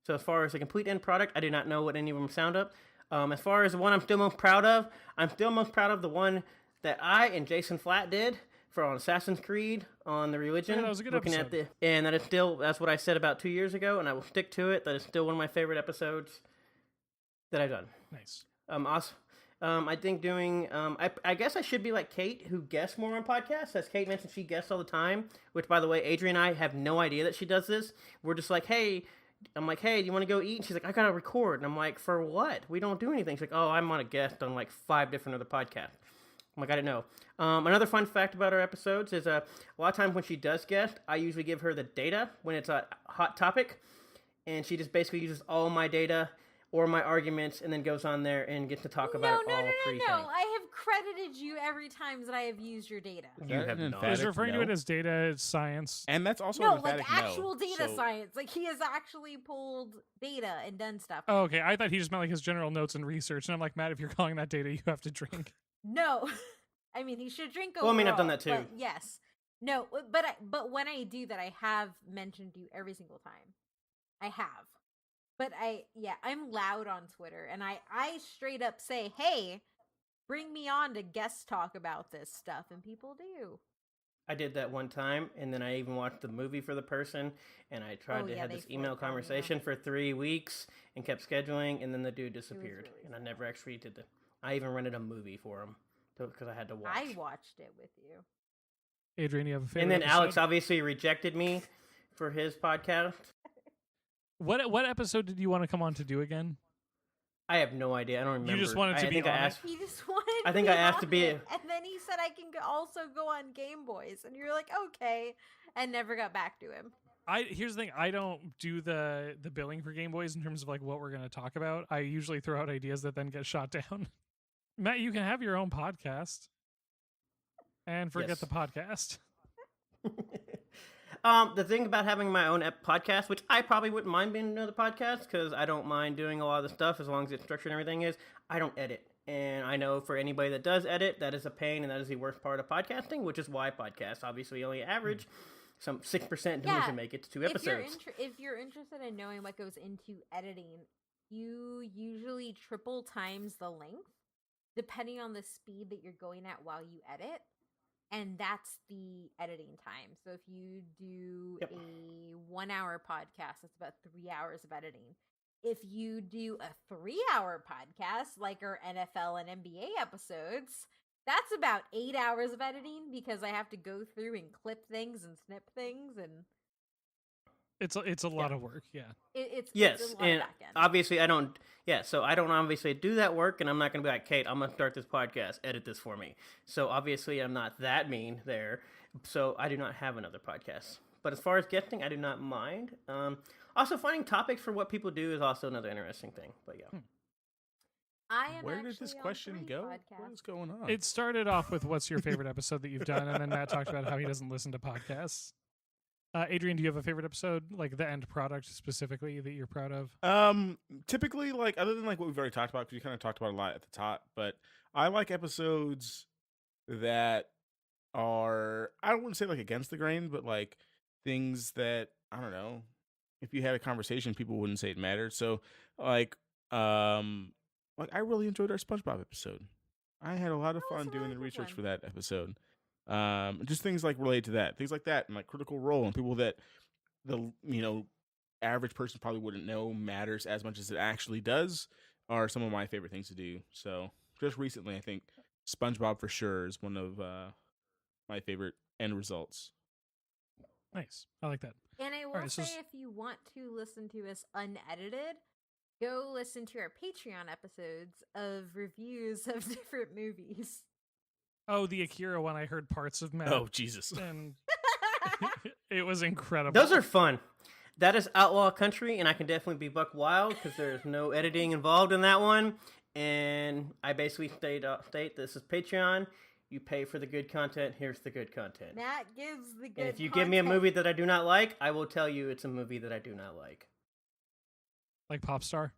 So as far as a complete end product, I do not know what any of them sound up. As far as the one I'm still most proud of, I'm still most proud of the one that I and Jason Flatt did for on Assassin's Creed on the religion. Yeah, that was a good looking episode. at and that is still, that's what I said about 2 years ago, and I will stick to it. That is still one of my favorite episodes that I've done. Nice. Also, I think doing, I guess I should be like Kate, who guests more on podcasts. As Kate mentioned, she guests all the time, which, by the way, Adrian and I have no idea that she does this. We're just like, hey, I'm like, hey, do you want to go eat? And she's like, I got to record. And I'm like, for what? We don't do anything. She's like, oh, I'm on a guest on like 5 different other podcasts. I'm like, I didn't know. Another fun fact about our episodes is a lot of times when she does guest, I usually give her the data when it's a hot topic. And she just basically uses all my data or my arguments, and then goes on there and gets to talk about all 3 things. I have credited you every time that I have used your data. You That have an not. emphatic He's referring to no? it as data science. And that's also No, an like emphatic actual no. data So- science. Like he has actually pulled data and done stuff. Oh, okay. I thought he just meant like his general notes and research. And I'm like, Matt, if you're calling that data, you have to drink. No, I mean he should drink. Well, I mean, I've done overall, that too. but yes, no, but when I do that, I have mentioned you every single time. I have. But I'm loud on Twitter, and I straight up say, hey, bring me on to guest talk about this stuff, and people do. I did that one time, and then I even watched the movie for the person, and I tried Oh, to yeah, have they this email flipped on you. conversation for 3 weeks and kept scheduling, and then the dude disappeared, really and I never actually did it. I even rented a movie for him because I had to watch. I watched it with you. Adrian, you have a favorite And then episode? Alex obviously rejected me for his podcast. What episode did you want to come on to do again? I have no idea. I don't remember. You just wanted to I be think I on it? asked. He just wanted. I think to I asked to on be it, and then he said I can also go on Game Boys, and you're like, okay, and never got back to him. Here's the thing. I don't do the billing for Game Boys in terms of like what we're going to talk about. I usually throw out ideas that then get shot down. Matt, you can have your own podcast and forget Yes. the podcast. The thing about having my own podcast, which I probably wouldn't mind being another podcast because I don't mind doing a lot of the stuff as long as it's structured and everything is, I don't edit. And I know for anybody that does edit, that is a pain and that is the worst part of podcasting, which is why podcasts obviously only average some 6% don't Yeah, even make it to 2 episodes. If you're interested in knowing what goes into editing, you usually triple times the length depending on the speed that you're going at while you edit. And that's the editing time. So if you do Yep. a 1 hour podcast, that's about 3 hours of editing. If you do a 3 hour podcast, like our NFL and NBA episodes, that's about 8 hours of editing because I have to go through and clip things and snip things, and It's a lot of work. Yeah. it's Yes, a lot and of back end. obviously I don't. Yeah, so I don't obviously do that work, and I'm not going to be like, Kate, I'm going to start this podcast, edit this for me. So obviously I'm not that mean there. So I do not have another podcast. But as far as guesting, I do not mind. Also, finding topics for what people do is also another interesting thing. But yeah. I am Where did actually this on question 3 go? podcasts. What is going on? It started off with what's your favorite episode that you've done, and then Matt talked about how he doesn't listen to podcasts. Adrian, do you have a favorite episode, like the end product specifically, that you're proud of? Typically, like other than like what we've already talked about, because we kind of talked about a lot at the top, but I like episodes that are, I don't want to say like against the grain, but like things that, I don't know, if you had a conversation, people wouldn't say it mattered. So like I really enjoyed our SpongeBob episode. I had a lot of That was fun a doing really the good research one. for that episode. Just things like related to that, things like that, and like Critical Role, and people that the average person probably wouldn't know matters as much as it actually does, are some of my favorite things to do. So just recently, I think SpongeBob for sure is one of my favorite end results. Nice. I like that. And I will right, so say, if you want to listen to us unedited, go listen to our Patreon episodes of reviews of different movies. Oh, the Akira one, I heard parts of Matt. Oh Jesus! And it was incredible. Those are fun. That is Outlaw Country, and I can definitely be buck wild because there's no editing involved in that one. And I basically state this is Patreon. You pay for the good content. Here's the good content. That gives the good And if you give me a content. movie that I do not like, I will tell you it's a movie that I do not like. Like Popstar.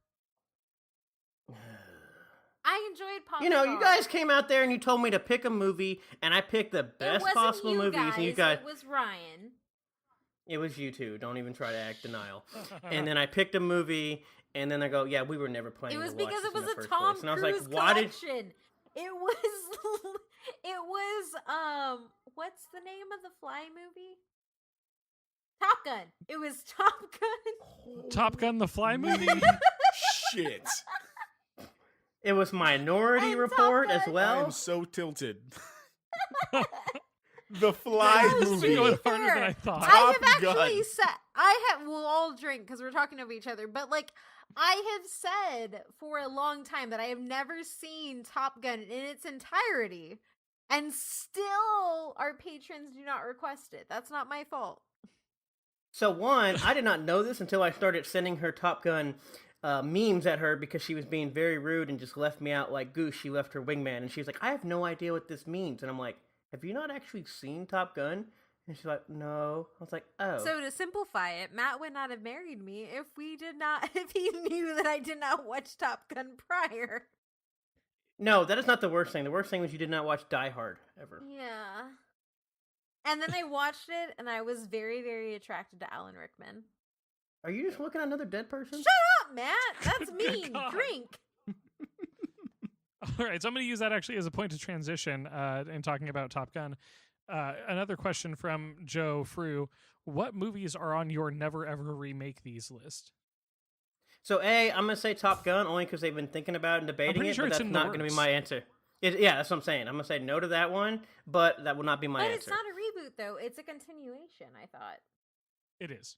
I enjoyed Pop You know, you Star. guys came out there and you told me to pick a movie, and I picked the It best wasn't possible you movies, guys, and you guys. It was Ryan. It was you two. Don't even try to act denial. And then I picked a movie, and then I go, "Yeah, we were never planning." It was to watch because this it in was the a first Tom place. And I was Cruise like, "Why did?" collection. It was. It was. What's the name of the Fly movie? Top Gun. It was Top Gun. Top Gun, the Fly movie. Shit! It was Minority And Report Top as Gun. I well. am so tilted. The Fly No, This has been movie. going to be harder than fair, I thought. I Top have actually Gun. said we'll all drink because we're talking over each other, but like I have said for a long time that I have never seen Top Gun in its entirety, and still our patrons do not request it. That's not my fault. So one, I did not know this until I started sending her Top Gun memes at her because she was being very rude and just left me out like goose. She left her wingman, and she's like, "I have no idea what this means," and I'm like, "Have you not actually seen Top Gun?" And she's like, "No." I was like, "Oh." So to simplify it, Matt would not have married me if if he knew that I did not watch Top Gun prior. No, that is not the worst thing. The worst thing was you did not watch Die Hard ever. Yeah. And then I watched it, and I was very, very attracted to Alan Rickman. Are you just looking at another dead person? Shut up, Matt! That's mean. God. Drink. All right, so I'm going to use that actually as a point to transition in talking about Top Gun. Another question from Joe Frew. What movies are on your never ever remake these list? So A, I'm gonna say Top Gun only because they've been thinking about it and debating pretty it, sure but it's that's in the not gonna be works. my answer. Yeah, that's what I'm saying. I'm gonna say no to that one, but that will not be my But answer. it's not a reboot, though. It's a continuation, I thought. It is.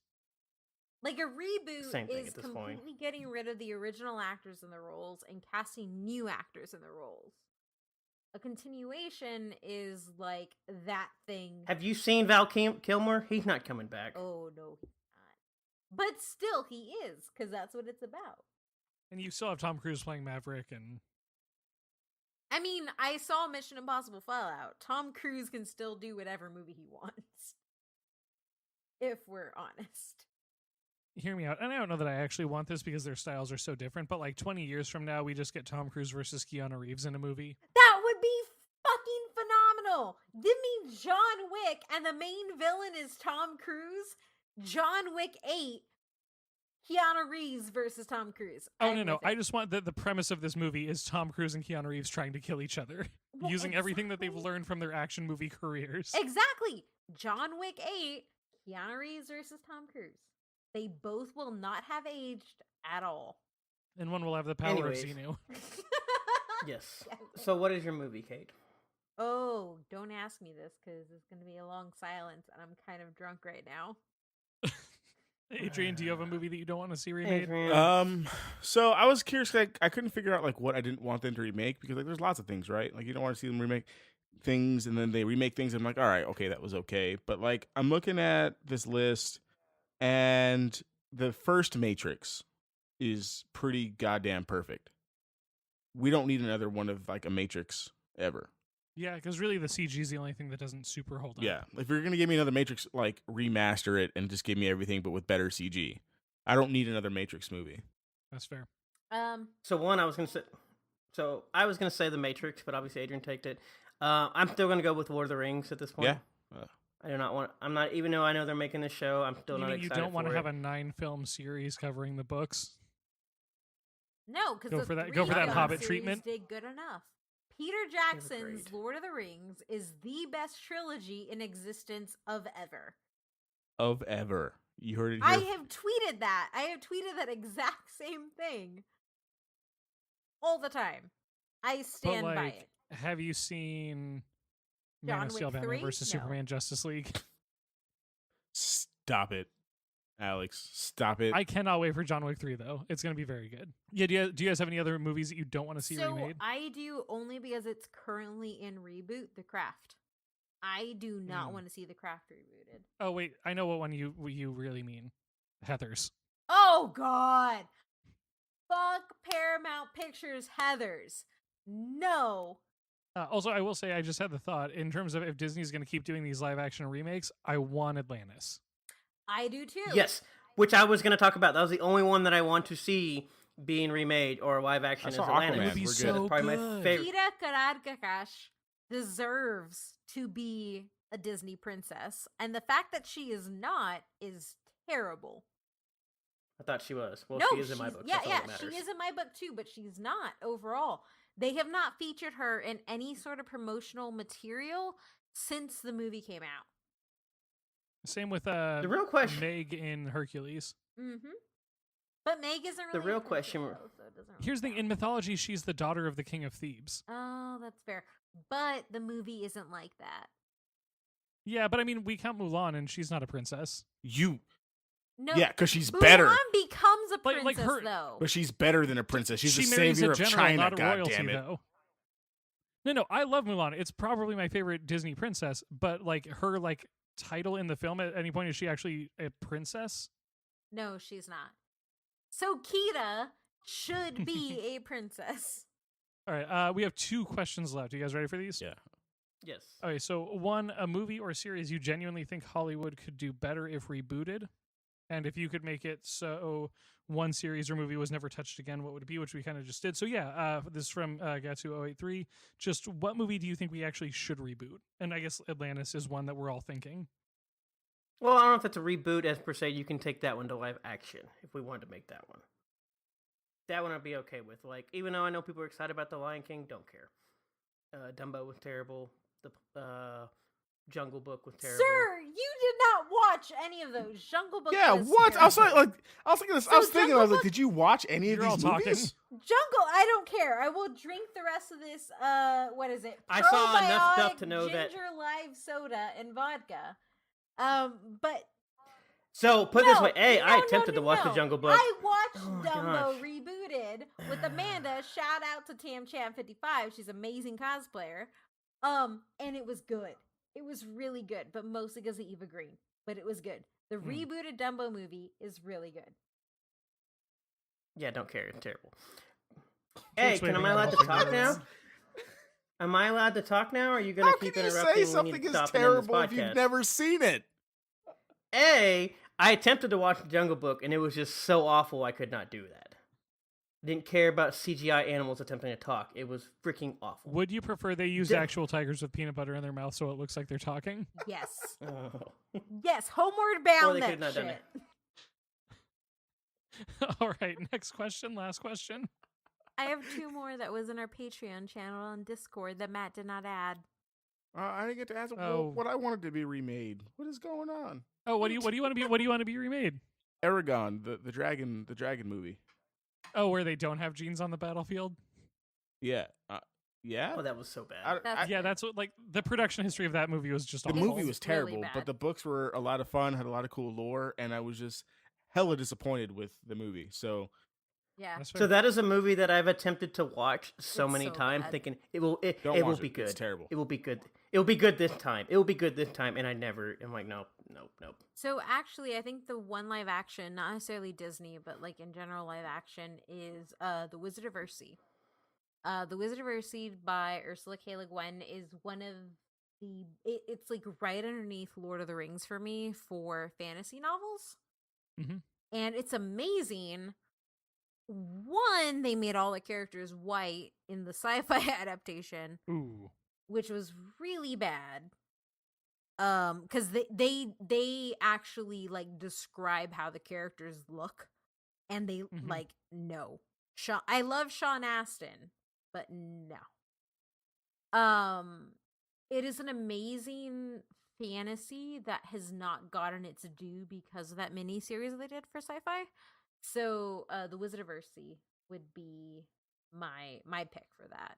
Like a reboot Same thing is at this point. completely getting rid of the original actors in the roles and casting new actors in the roles. A continuation is like that thing. Have you seen Val Kilmer? He's not coming back. Oh no, he's not. But still, he is, because that's what it's about. And you still have Tom Cruise playing Maverick, and I mean, I saw Mission Impossible Fallout. Tom Cruise can still do whatever movie he wants. If we're honest. hear me out. And I don't know that I actually want this because their styles are so different, but like 20 years from now, we just get Tom Cruise versus Keanu Reeves in a movie. That would be fucking phenomenal. Give me John Wick and the main villain is Tom Cruise. John Wick 8. Keanu Reeves versus Tom Cruise. Oh, no. I just want the premise of this movie is Tom Cruise and Keanu Reeves trying to kill each other Well, using everything that they've exactly. learned from their action movie careers. Exactly. John Wick 8. Keanu Reeves versus Tom Cruise. They both will not have aged at all. And one will have the power Anyways. of Xenu. Yes. So what is your movie, Kate? Oh, don't ask me this because it's going to be a long silence and I'm kind of drunk right now. Adrian, do you have a movie that you don't want to see remade? Adrian. So I was curious. Like, I couldn't figure out like what I didn't want them to remake because like there's lots of things, right? Like you don't want to see them remake things and then they remake things. I'm like, all right, okay, that was okay. But like I'm looking at this list and the first Matrix is pretty goddamn perfect. We don't need another one of like a Matrix ever. Yeah, because really the CG is the only thing that doesn't super hold up. Yeah, if you're gonna give me another Matrix, like remaster it and just give me everything, but with better CG. I don't need another Matrix movie. That's fair. So I was gonna say The Matrix, but obviously Adrian taked it. I'm still gonna go with Lord of the Rings at this point. Yeah. I do not want. I'm not, even though I know they're making this show. I'm still You not mean excited. you don't want to for have it. a 9-film series covering the books? No, because Go for that Hobbit treatment. did good enough. Peter were Jackson's great. Lord of the Rings is the best trilogy in existence of ever. Of ever. You heard it here. I have tweeted that. I have tweeted that exact same thing all the time. I stand but by like, it. have you seen Man John of Steel, Wick Batman 3? versus No. Superman, Justice League? Stop it, Alex. Stop it. I cannot wait for John Wick 3, though. It's going to be very good. Yeah, do you guys have any other movies that you don't want to see So remade? I do only because it's currently in reboot, The Craft. I do not want to see The Craft rebooted. Oh, wait. I know what one you really mean. Heathers. Oh, God. Fuck Paramount Pictures Heathers. No. Also, I will say, I just had the thought, in terms of if Disney's going to keep doing these live-action remakes, I want Atlantis. I do too. Yes, which I was gonna talk about. That was the only one that I want to see being remade or live action. I Is saw Atlantis. Aquaman. It would be We're so good. That's probably my good. favorite. Kira Karadkakash deserves to be a Disney princess. And the fact that she is not is terrible. I thought she was. Well, no, she is in my book. Yeah, That's all yeah, that she matters. is in my book too, but she's not overall. They have not featured her in any sort of promotional material since the movie came out. Same with The real question. Meg in Hercules. Mm-hmm. But Meg isn't really The real a princess, question- though, so it doesn't really Here's the thing. count. In mythology, she's the daughter of the King of Thebes. Oh, that's fair. But the movie isn't like that. Yeah, but I mean, we count Mulan, and she's not a princess. You. No, Yeah, because she's Mulan better. becomes a Like princess, her- though. But she's better than a princess. She's she the marries savior a of general, China. not a God royalty, damn it. though. No, I love Mulan. It's probably my favorite Disney princess, but like her title in the film at any point, is she actually a princess? No, she's not. So Kira should be a princess. All right, we have 2 questions left. You guys ready for these? Yeah. Yes. Okay, so one, a movie or series you genuinely think Hollywood could do better if rebooted? And if you could make it so one series or movie was never touched again, what would it be? Which we kind of just did. So yeah, this is from Gatsu083. Just what movie do you think we actually should reboot? And I guess Atlantis is one that we're all thinking. Well, I don't know if it's a reboot as per se. You can take that one to live action if we wanted to make that one. That one I'd be okay with. Like, even though I know people are excited about The Lion King, don't care. Dumbo was terrible. The Jungle Book was terrible. Sir, you did not watch any of those. Jungle Book. Yeah, was what? I was terrible. like, I was thinking this. I So was thinking, I Jungle was like, Book- did you watch any of You're all these talking. movies? Jungle. I don't care. I will drink the rest of this. What is it? I saw enough stuff Probiotic to know that- ginger live soda and vodka. But So put it this No, way, A, I no, attempted no, to watch no. the Jungle Book. I watched Oh my Dumbo gosh. rebooted with Amanda. Shout out to TamCham55. She's an amazing cosplayer. And it was good. It was really good, but mostly because of Eva Green. But it was good. The rebooted Dumbo movie is really good. Yeah, don't care. It's terrible. Kate's Hey, am waving I her allowed to finger talk at now? us. Am I allowed to talk now, or are you going How to keep can you interrupting say when something you is stop and end this terrible if you've podcast? never seen it? A, I attempted to watch the Jungle Book, and it was just so awful I could not do that. Didn't care about CGI animals attempting to talk. It was freaking awful. Would you prefer they used D- actual tigers with peanut butter in their mouth so it looks like they're talking? Yes. Oh. Yes, Homeward Or Bound they that could've not done shit. it. All right, next question, last question. I have 2 more that was in our Patreon channel on Discord that Matt did not add. I didn't get to ask Oh. what I wanted to be remade. What is going on? Oh, what do you want to be? What do you want to be remade? Aragon, the dragon movie. Oh, where they don't have jeans on the battlefield? Yeah, yeah. Oh, that was so bad. Yeah, that's what like the production history of that movie was just The awful. movie was It's really terrible, bad. but the books were a lot of fun, had a lot of cool lore, and I was just hella disappointed with the movie. So Yeah. That's fair. So that is a movie that I've attempted to watch so It's many so times, bad. thinking it will don't it watch will be good. It's terrible. It will be good. It will be good this time. It will be good this time, and I'm like, nope. So actually, I think the one live action, not necessarily Disney, but like in general live action, is The Wizard of Earthsea. The Wizard of Earthsea by Ursula K. Le Guin is one of it's like right underneath Lord of the Rings for me for fantasy novels. Mhm. And it's amazing. One, they made all the characters white in the sci-fi adaptation, Ooh. which was really bad. Because they actually like describe how the characters look, and they like no. I love Sean Astin, but no. It is an amazing fantasy that has not gotten its due because of that mini series they did for sci-fi. So, The Wizard of Earthsea would be my pick for that,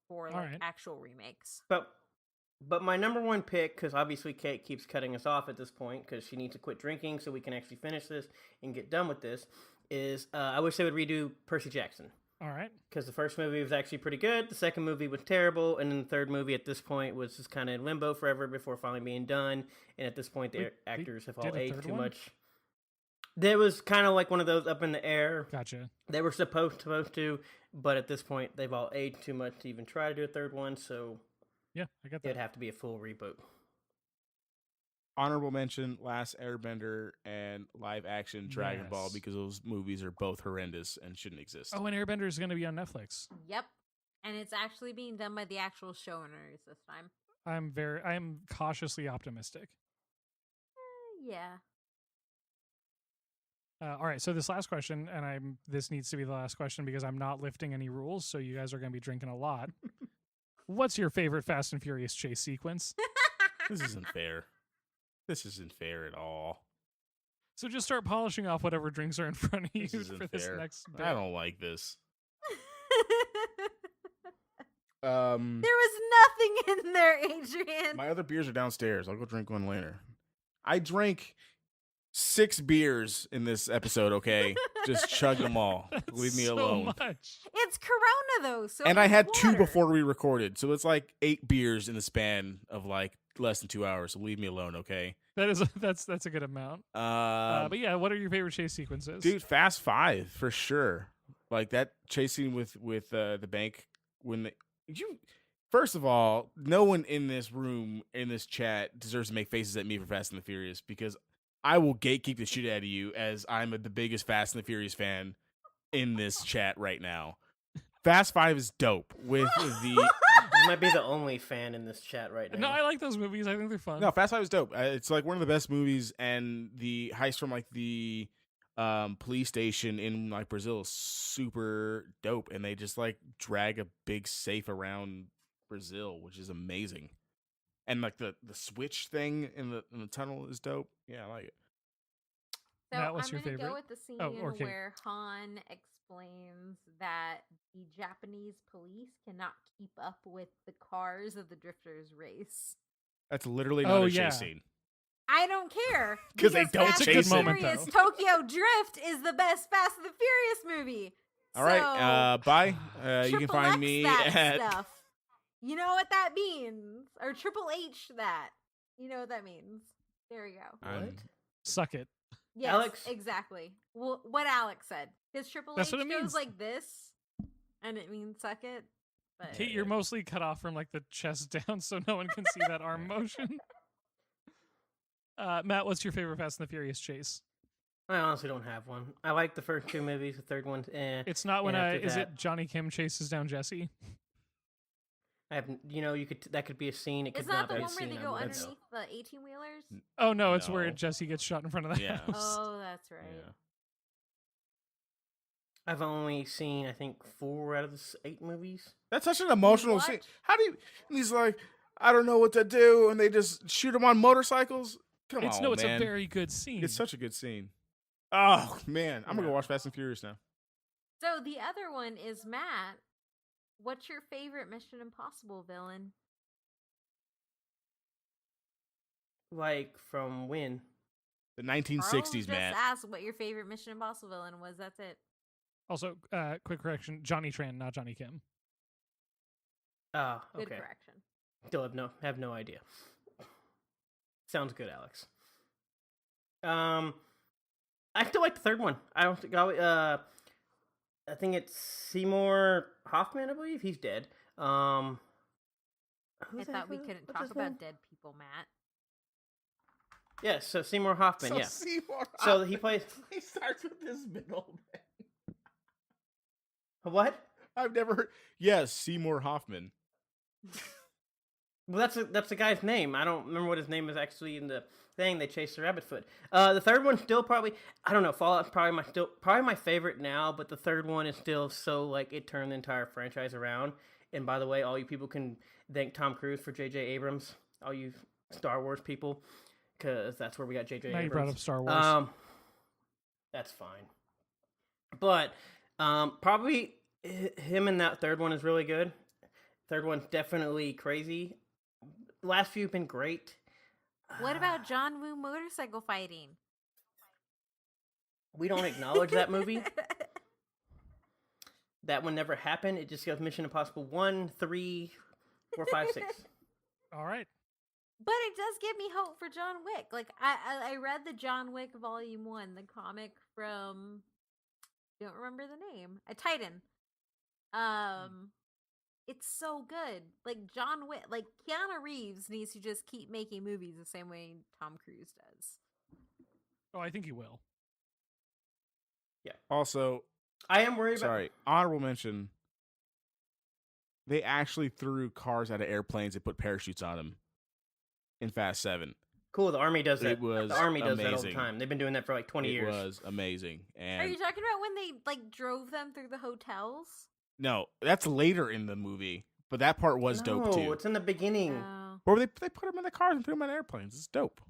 for like right. actual remakes. But my number one pick, because obviously Kate keeps cutting us off at this point because she needs to quit drinking so we can actually finish this and get done with this, is I wish they would redo Percy Jackson. All right. Because the first movie was actually pretty good, the second movie was terrible, and then the third movie at this point was just kind of in limbo forever before finally being done. And at this point, the Wait, they actors have did all a aged third too one? much. There was kind of like one of those up in the air. Gotcha. They were supposed to, but at this point, they've all aged too much to even try to do a third one, so Yeah, I got it'd that. have to be a full reboot. honorable mention: Last Airbender and live action Dragon Ball, Yes. because those movies are both horrendous and shouldn't exist. Oh, and Airbender is going to be on Netflix. Yep. And it's actually being done by the actual showrunners this time. I'm cautiously optimistic. Yeah. All right, so this last question, and this needs to be the last question because I'm not lifting any rules, so you guys are going to be drinking a lot. What's your favorite Fast and Furious chase sequence? This isn't fair. This isn't fair at all. So just start polishing off whatever drinks are in front of you This isn't for this fair. next bit. I don't like this. There was nothing in there, Adrian. My other beers are downstairs. I'll go drink one later. I drank 6 beers in this episode, okay? Just chug them all. That's Leave me so alone. much. It's Corona though, so And I it's had 2 water. before we recorded. So it's like 8 beers in the span of like less than 2 hours. So leave me alone, okay? That's a good amount. But yeah, what are your favorite chase sequences? Dude, Fast 5 for sure. Like that chasing with the bank when first of all, no one in this room, in this chat, deserves to make faces at me for Fast and the Furious, because I will gatekeep the shit out of you, as I'm the biggest Fast and the Furious fan in this chat right now. Fast 5 is dope with the You might be the only fan in this chat right now. No, I like those movies. I think they're fun. No, Fast 5 is dope. It's like one of the best movies, and the heist from like the police station in like Brazil is super dope, and they just like drag a big safe around Brazil, which is amazing. And like the switch thing in the tunnel is dope. Yeah, I like it. So Matt, what's I'm your gonna favorite? go with the scene or Kate. where Han explains that the Japanese police cannot keep up with the cars of the drifters race. That's literally not Oh, a chase yeah. scene. I don't care 'Cause they because don't Fast chase and it. Moment, Furious though. Tokyo Drift is the best Fast and the Furious movie. All right. Bye. You can Triple find X me that at. stuff. You know what that means, or Triple H that. You know what that means. There we go. I'm- Suck it. Yes, Alex? exactly. Well, what Alex said. Because Triple That's H what it goes means. like this, and it means suck it. But Kate, you're mostly cut off from like the chest down, so no one can see that arm motion. Matt, what's your favorite Fast and the Furious chase? I honestly don't have one. I like the first two movies. The third one, It's not when And after is that- it Johnny Kim chases down Jesse? I have. You could. That could be a scene. It could it's not be the a one where scene they I go wouldn't know. underneath the 18-wheelers? Oh no, it's where No. Jesse gets shot in front of the Yeah. house. Oh, that's right. Yeah. I've only seen, I think, 4 out of the 8 movies. That's such an emotional What? scene. How do you? And he's like, I don't know what to do, and they just shoot him on motorcycles. Come It's on, no, it's man. a very good scene. It's such a good scene. Oh man, I'm gonna Yeah. go watch Fast and Furious now. So the other one is Matt. What's your favorite Mission Impossible villain? Like, from when? The Carl 1960s, just man. asked what your favorite Mission Impossible villain was. That's it. Also, quick correction: Johnny Tran, not Johnny Kim. Oh, Good okay. correction. Still have no idea. Sounds good, Alex. I still like the third one. I don't think I think it's Seymour Hoffman. I believe he's dead. I thought we couldn't talk about dead people, Matt. Yes, so Seymour Hoffman. Yeah. Seymour So he plays He starts with his middle name. what? I've never heard. Yes, Seymour Hoffman. Well, that's the guy's name. I don't remember what his name is actually in the thing. They chased the rabbit foot. The third one's still probably, I don't know. Fallout's probably my favorite now, but the third one is still so like it turned the entire franchise around. And by the way, all you people can thank Tom Cruise for J.J. Abrams. All you Star Wars people, because that's where we got J.J. Now Abrams. you brought up Star Wars. That's fine. But probably him in that third one is really good. Third one's definitely crazy. The last few have been great. What about John Woo motorcycle fighting? We don't acknowledge that movie. That one never happened. It just goes Mission Impossible 1, 3, 4, 5, 6. All right. But it does give me hope for John Wick. Like I read the John Wick Volume 1, the comic from don't remember the name. A Titan. It's so good. Like John Wick, like Keanu Reeves needs to just keep making movies the same way Tom Cruise does. Oh, I think he will. Also, I am worried about... sorry, honorable mention. They actually threw cars out of airplanes and put parachutes on them in Fast 7. Cool, the Army does that. It was the Army does that all the amazing. time. They've been doing that for like 20 It years. was amazing. Are And you talking about when they like drove them through the hotels? no, that's later in the movie, but that part was dope too. No, it's in the beginning. Oh. Or they put them in the cars and put them on airplanes. It's dope.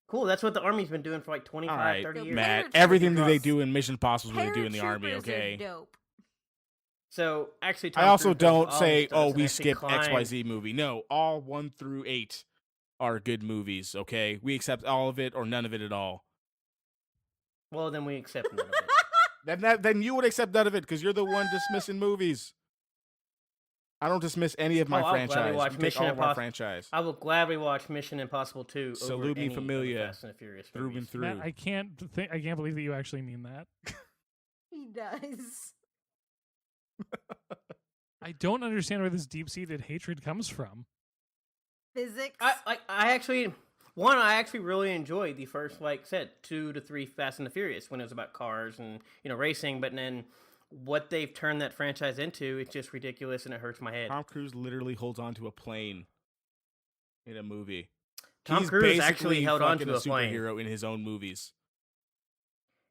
Cool, that's what the Army's been doing for like 25, All right, 30 So years. Matt. Paratroopers Everything that they across- do in Mission Impossible is what they do in the Army. Paratroopers are Okay. dope. So, actually, I Tom also Cruise does don't all say, these stunts "Oh, and we actually skip climb- XYZ movie." No, all 1 through 8 are good movies. Okay, we accept all of it or none of it at all. Well, then we accept none of it. Then you would accept none of it because you're the one dismissing movies. I don't dismiss any of my Oh, I'll gladly franchise. watch You take Mission all of our Impossible. franchise I will gladly watch Mission Impossible 2 over Salute me, any of the familia. Fast and the Furious through movies. and through. Matt, I can't believe that you actually mean that. He does. I don't understand where this deep-seated hatred comes from. Physics. I actually really enjoyed the first, like I said, 2 to 3 Fast and the Furious when it was about cars and racing. But then what they've turned that franchise into, it's just ridiculous and it hurts my head. Tom Cruise literally holds onto a plane in a movie. Tom He's Cruise actually basically held onto fucking a plane. superhero in his own movies.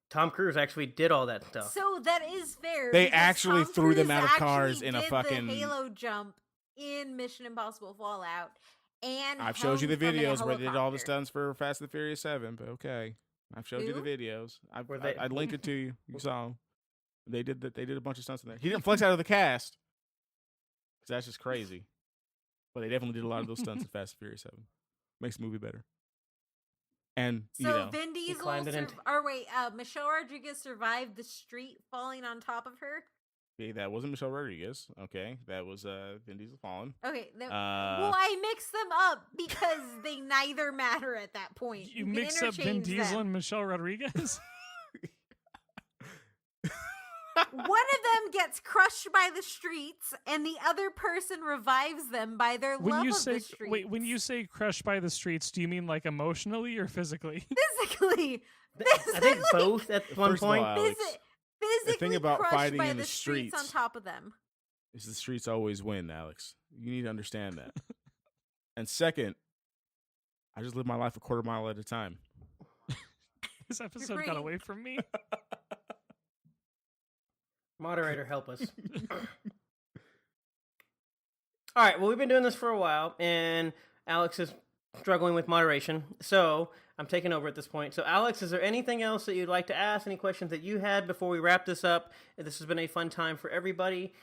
Tom Cruise actually did all that stuff. So that is fair. They because actually Tom threw them Cruise out of cars actually in a did fucking- the Halo jump in Mission Impossible Fallout, and I've showed you the hung from a videos where they did all the helicopter. stunts for Fast and the Furious 7, but okay. I've showed you the Who? videos. Were they- I'd link it to you. You saw them. They did that. They did a bunch of stunts in there. He didn't flex out of the cast. 'Cause that's just crazy. But they definitely did a lot of those stunts in Fast and Furious 7. Makes the movie better. And So Vin Diesel climbed it into- Michelle Rodriguez survived the street falling on top of her. okay, that wasn't Michelle Rodriguez. Okay, that was Vin Diesel falling. Okay, well, I mixed them up because they neither matter at that point. You can mix up Vin interchange Diesel them. and Michelle Rodriguez? One of them gets crushed by the streets, and the other person revives them by their love of the streets. Wait, when you say crushed by the streets, do you mean like emotionally or physically? Physically. I think both at one First of all, point. Alex, Physically the thing about crushed fighting by in the the streets on streets top of them. is the streets always win, Alex. You need to understand that. And second, I just live my life a quarter mile at a time. This episode Great. got away from me. Moderator, help us. All right, well, we've been doing this for a while, and Alex is struggling with moderation, so I'm taking over at this point. So, Alex, is there anything else that you'd like to ask? Any questions that you had before we wrap this up? This has been a fun time for everybody.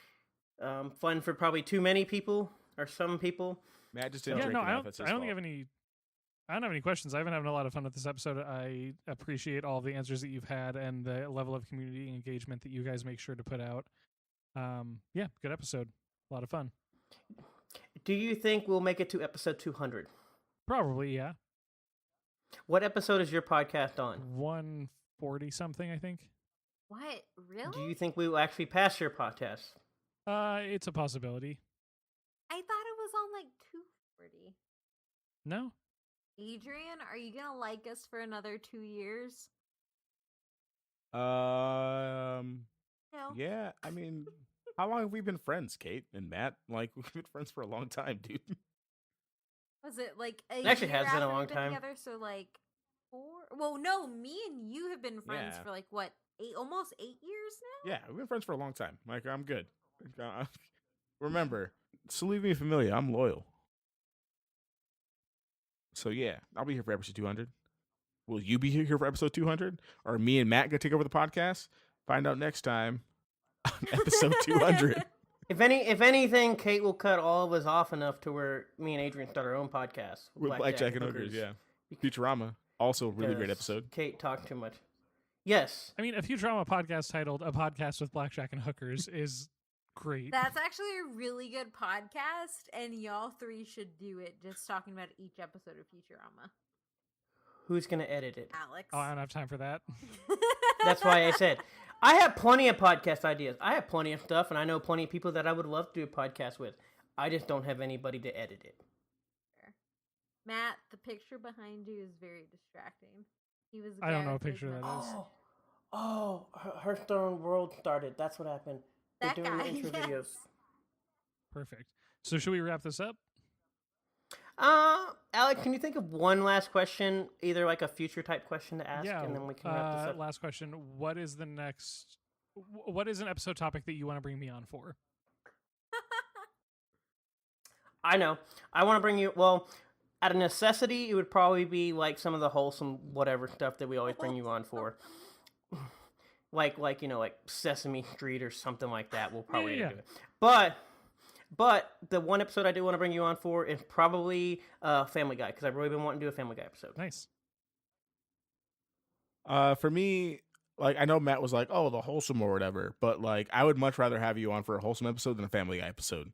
Fun for probably too many people, or some people. Matt just didn't Yeah, drink no, enough. It's his I don't fault. have any. I don't have any questions. I've been having a lot of fun with this episode. I appreciate all the answers that you've had and the level of community engagement that you guys make sure to put out. Yeah, good episode. A lot of fun. Do you think we'll make it to episode 200? Probably, yeah. What episode is your podcast on? 140 something, I think. What? Really? Do you think we will actually pass your podcast? It's a possibility. I thought it was on like 240. No. Adrian, are you gonna like us for another 2 years? No. Yeah. I mean, how long have we been friends, Kate and Matt? Like, we've been friends for a long time, dude. Was it like a It actually year has been a after long we've been time. Together, so like 4. Well, no, me and you have been friends Yeah. for like what, almost 8 years now. Yeah, we've been friends for a long time. Like, I'm good. Remember, salute me familia. I'm loyal. So yeah, I'll be here for episode 200. Will you be here for episode 200? Or me and Matt gonna take over the podcast? Find out next time on episode 200. If anything, Kate will cut all of us off enough to where me and Adrian start our own podcast With Blackjack and Hookers, yeah. Futurama, also a really great because episode. Kate talked too much. Yes. I mean, a Futurama podcast titled "A Podcast with Blackjack and Hookers" is great. That's actually a really good podcast, and y'all three should do it. Just talking about each episode of Futurama. Who's gonna edit it? Alex. Oh, I don't have time for that. That's why I said I have plenty of podcast ideas. I have plenty of stuff, and I know plenty of people that I would love to do a podcast with. I just don't have anybody to edit it. Matt, the picture behind you is very distracting. He was. I don't know what Gareth picture that Bigman. is. Oh, Hearthstone World started. That's what happened. That They're doing guy, the intro yes. videos. Perfect. So should we wrap this up? Alec, can you think of one last question, either like a future type question to ask, Yeah. and then we can wrap this up? Last question. What is the next? What is an episode topic that you want to bring me on for? I know. I want to bring you. Well, out of necessity, it would probably be like some of the wholesome whatever stuff that we always bring you on for. like Sesame Street or something like that. We'll probably Yeah. do it. But the one episode I do want to bring you on for is probably Family Guy, because I've really been wanting to do a Family Guy episode. Nice. For me, like, I know Matt was like, oh, the wholesome or whatever, but like, I would much rather have you on for a wholesome episode than a Family Guy episode.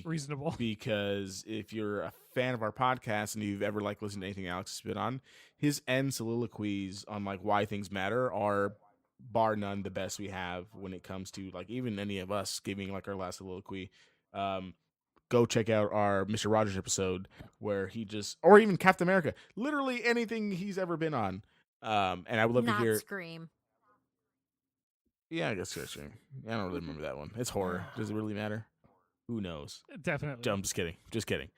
Reasonable. Because if you're a fan of our podcast and you've ever like listened to anything Alex has been on, his end soliloquies on like why things matter are bar none the best we have when it comes to like even any of us giving like our last soliloquy. Go check out our Mr. Rogers episode where he just, or even Captain America, literally anything he's ever been on. And I would love Not to hear. Scream. Yeah, I guess Scream. I don't really remember that one. It's horror. Does it really matter? Who knows? Definitely. I'm just kidding. Just kidding.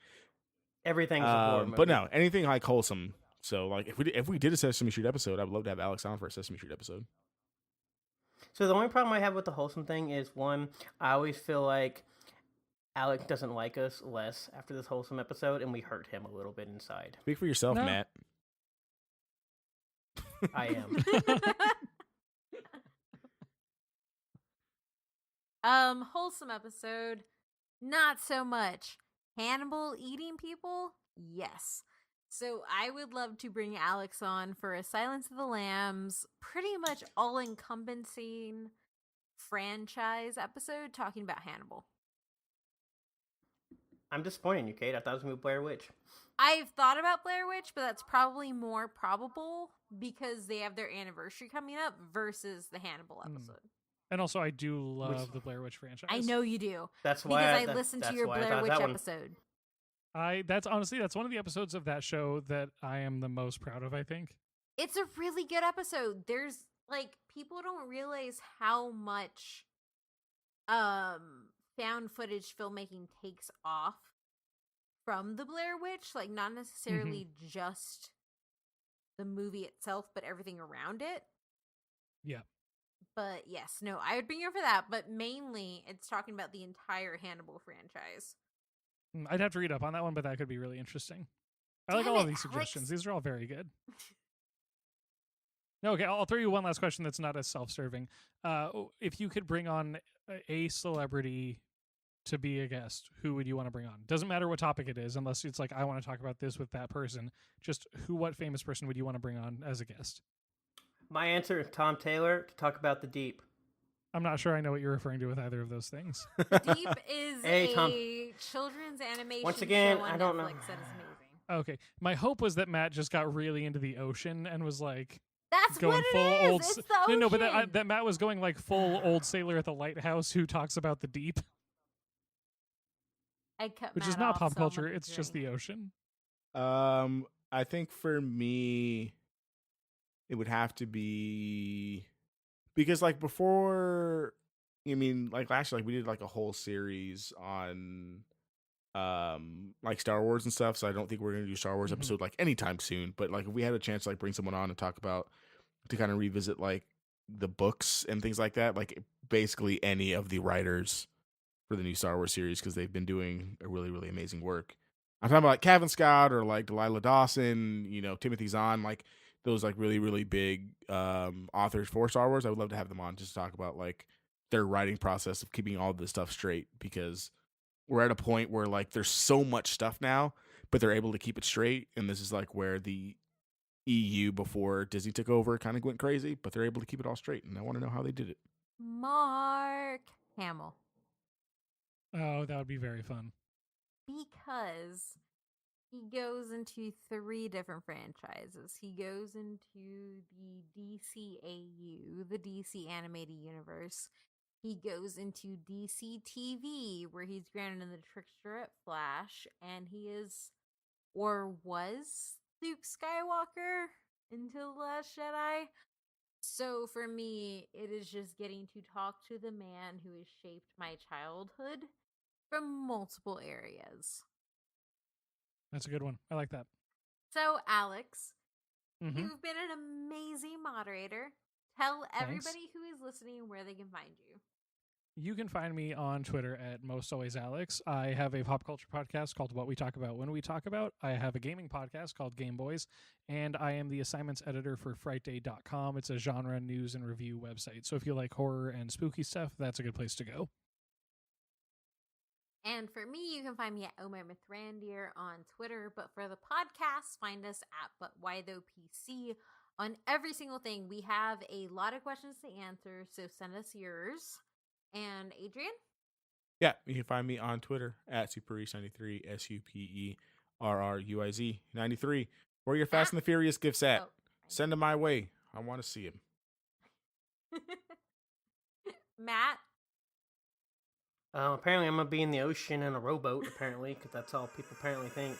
Everything's a horror movie. But no, anything like wholesome. So like if we did a Sesame Street episode, I would love to have Alex on for a Sesame Street episode. So the only problem I have with the wholesome thing is, one, I always feel like Alex doesn't like us less after this wholesome episode, and we hurt him a little bit inside. Speak for yourself, No. Matt. I am. Wholesome episode. Not so much. Hannibal eating people? Yes. So I would love to bring Alex on for a Silence of the Lambs, pretty much all-encompassing franchise episode talking about Hannibal. I'm disappointed in you, Kate. I thought it was going to be Blair Witch. I've thought about Blair Witch, but that's probably more probable because they have their anniversary coming up versus the Hannibal episode. And also, I do love the Blair Witch franchise. I know you do. That's why because I listened to your Blair Witch episode. That's one of the episodes of that show that I am the most proud of, I think. It's a really good episode. There's people don't realize how much found footage filmmaking takes off from the Blair Witch, not necessarily just the movie itself, but everything around it. Yeah. But yes, no, I would bring you for that, but mainly it's talking about the entire Hannibal franchise. I'd have to read up on that one, but that could be really interesting. I like all of these suggestions. These are all very good. Okay, I'll throw you one last question that's not as self-serving. If you could bring on a celebrity to be a guest, who would you want to bring on? Doesn't matter what topic it is, unless it's I want to talk about this with that person. Just what famous person would you want to bring on as a guest? My answer is Tom Taylor to talk about The Deep. I'm not sure I know what you're referring to with either of those things. The Deep is a children's animation Once again, show on I don't Netflix know. that is amazing. Okay, my hope was that Matt just got really into the ocean and was That's going what it full is. old. It's the ocean. No, but that Matt was going full old sailor at the lighthouse who talks about the deep, which is not pop culture. It's just the ocean. I think for me, it would have to be because before, last year, we did a whole series on Star Wars and stuff. So I don't think we're gonna do Star Wars episode anytime soon. But if we had a chance to bring someone on and talk about to kind of revisit the books and things like that, basically any of the writers for the new Star Wars series, because they've been doing a really, really amazing work. I'm talking about Kevin Scott or Delilah Dawson, Timothy Zahn, those really, really big authors for Star Wars. I would love to have them on just to talk about their writing process of keeping all this stuff straight, because we're at a point where there's so much stuff now, but they're able to keep it straight. And this is where the EU before Disney took over kind of went crazy, but they're able to keep it all straight. And I want to know how they did it. Mark Hamill. Oh, that would be very fun. Because he goes into 3 different franchises. He goes into the DCAU, the DC Animated Universe. He goes into DC TV, where he's grounded in the Trickster at Flash, and he is, or was, Luke Skywalker until The Last Jedi. So for me, it is just getting to talk to the man who has shaped my childhood from multiple areas. That's a good one. I like that. So, Alex, Mm-hmm. you've been an amazing moderator. Tell Thanks. everybody who is listening where they can find you. You can find me on Twitter at MostAlwaysAlex. I have a pop culture podcast called What We Talk About When We Talk About. I have a gaming podcast called Game Boys, and I am the assignments editor for FrightDay.com. It's a genre news and review website. So if you like horror and spooky stuff, that's a good place to go. And for me, you can find me at Omar Mithrandir on Twitter. But for the podcast, find us at But Why Though PC on every single thing. We have a lot of questions to answer, so send us yours. And Adrian? Yeah, you can find me on Twitter at Superruiz93, SUPERRUIZ 93. Where your Fast and the Furious gifts at? Send them my way. I want to see them. Matt? Apparently, I'm going to be in the ocean in a rowboat, apparently, because that's all people apparently think.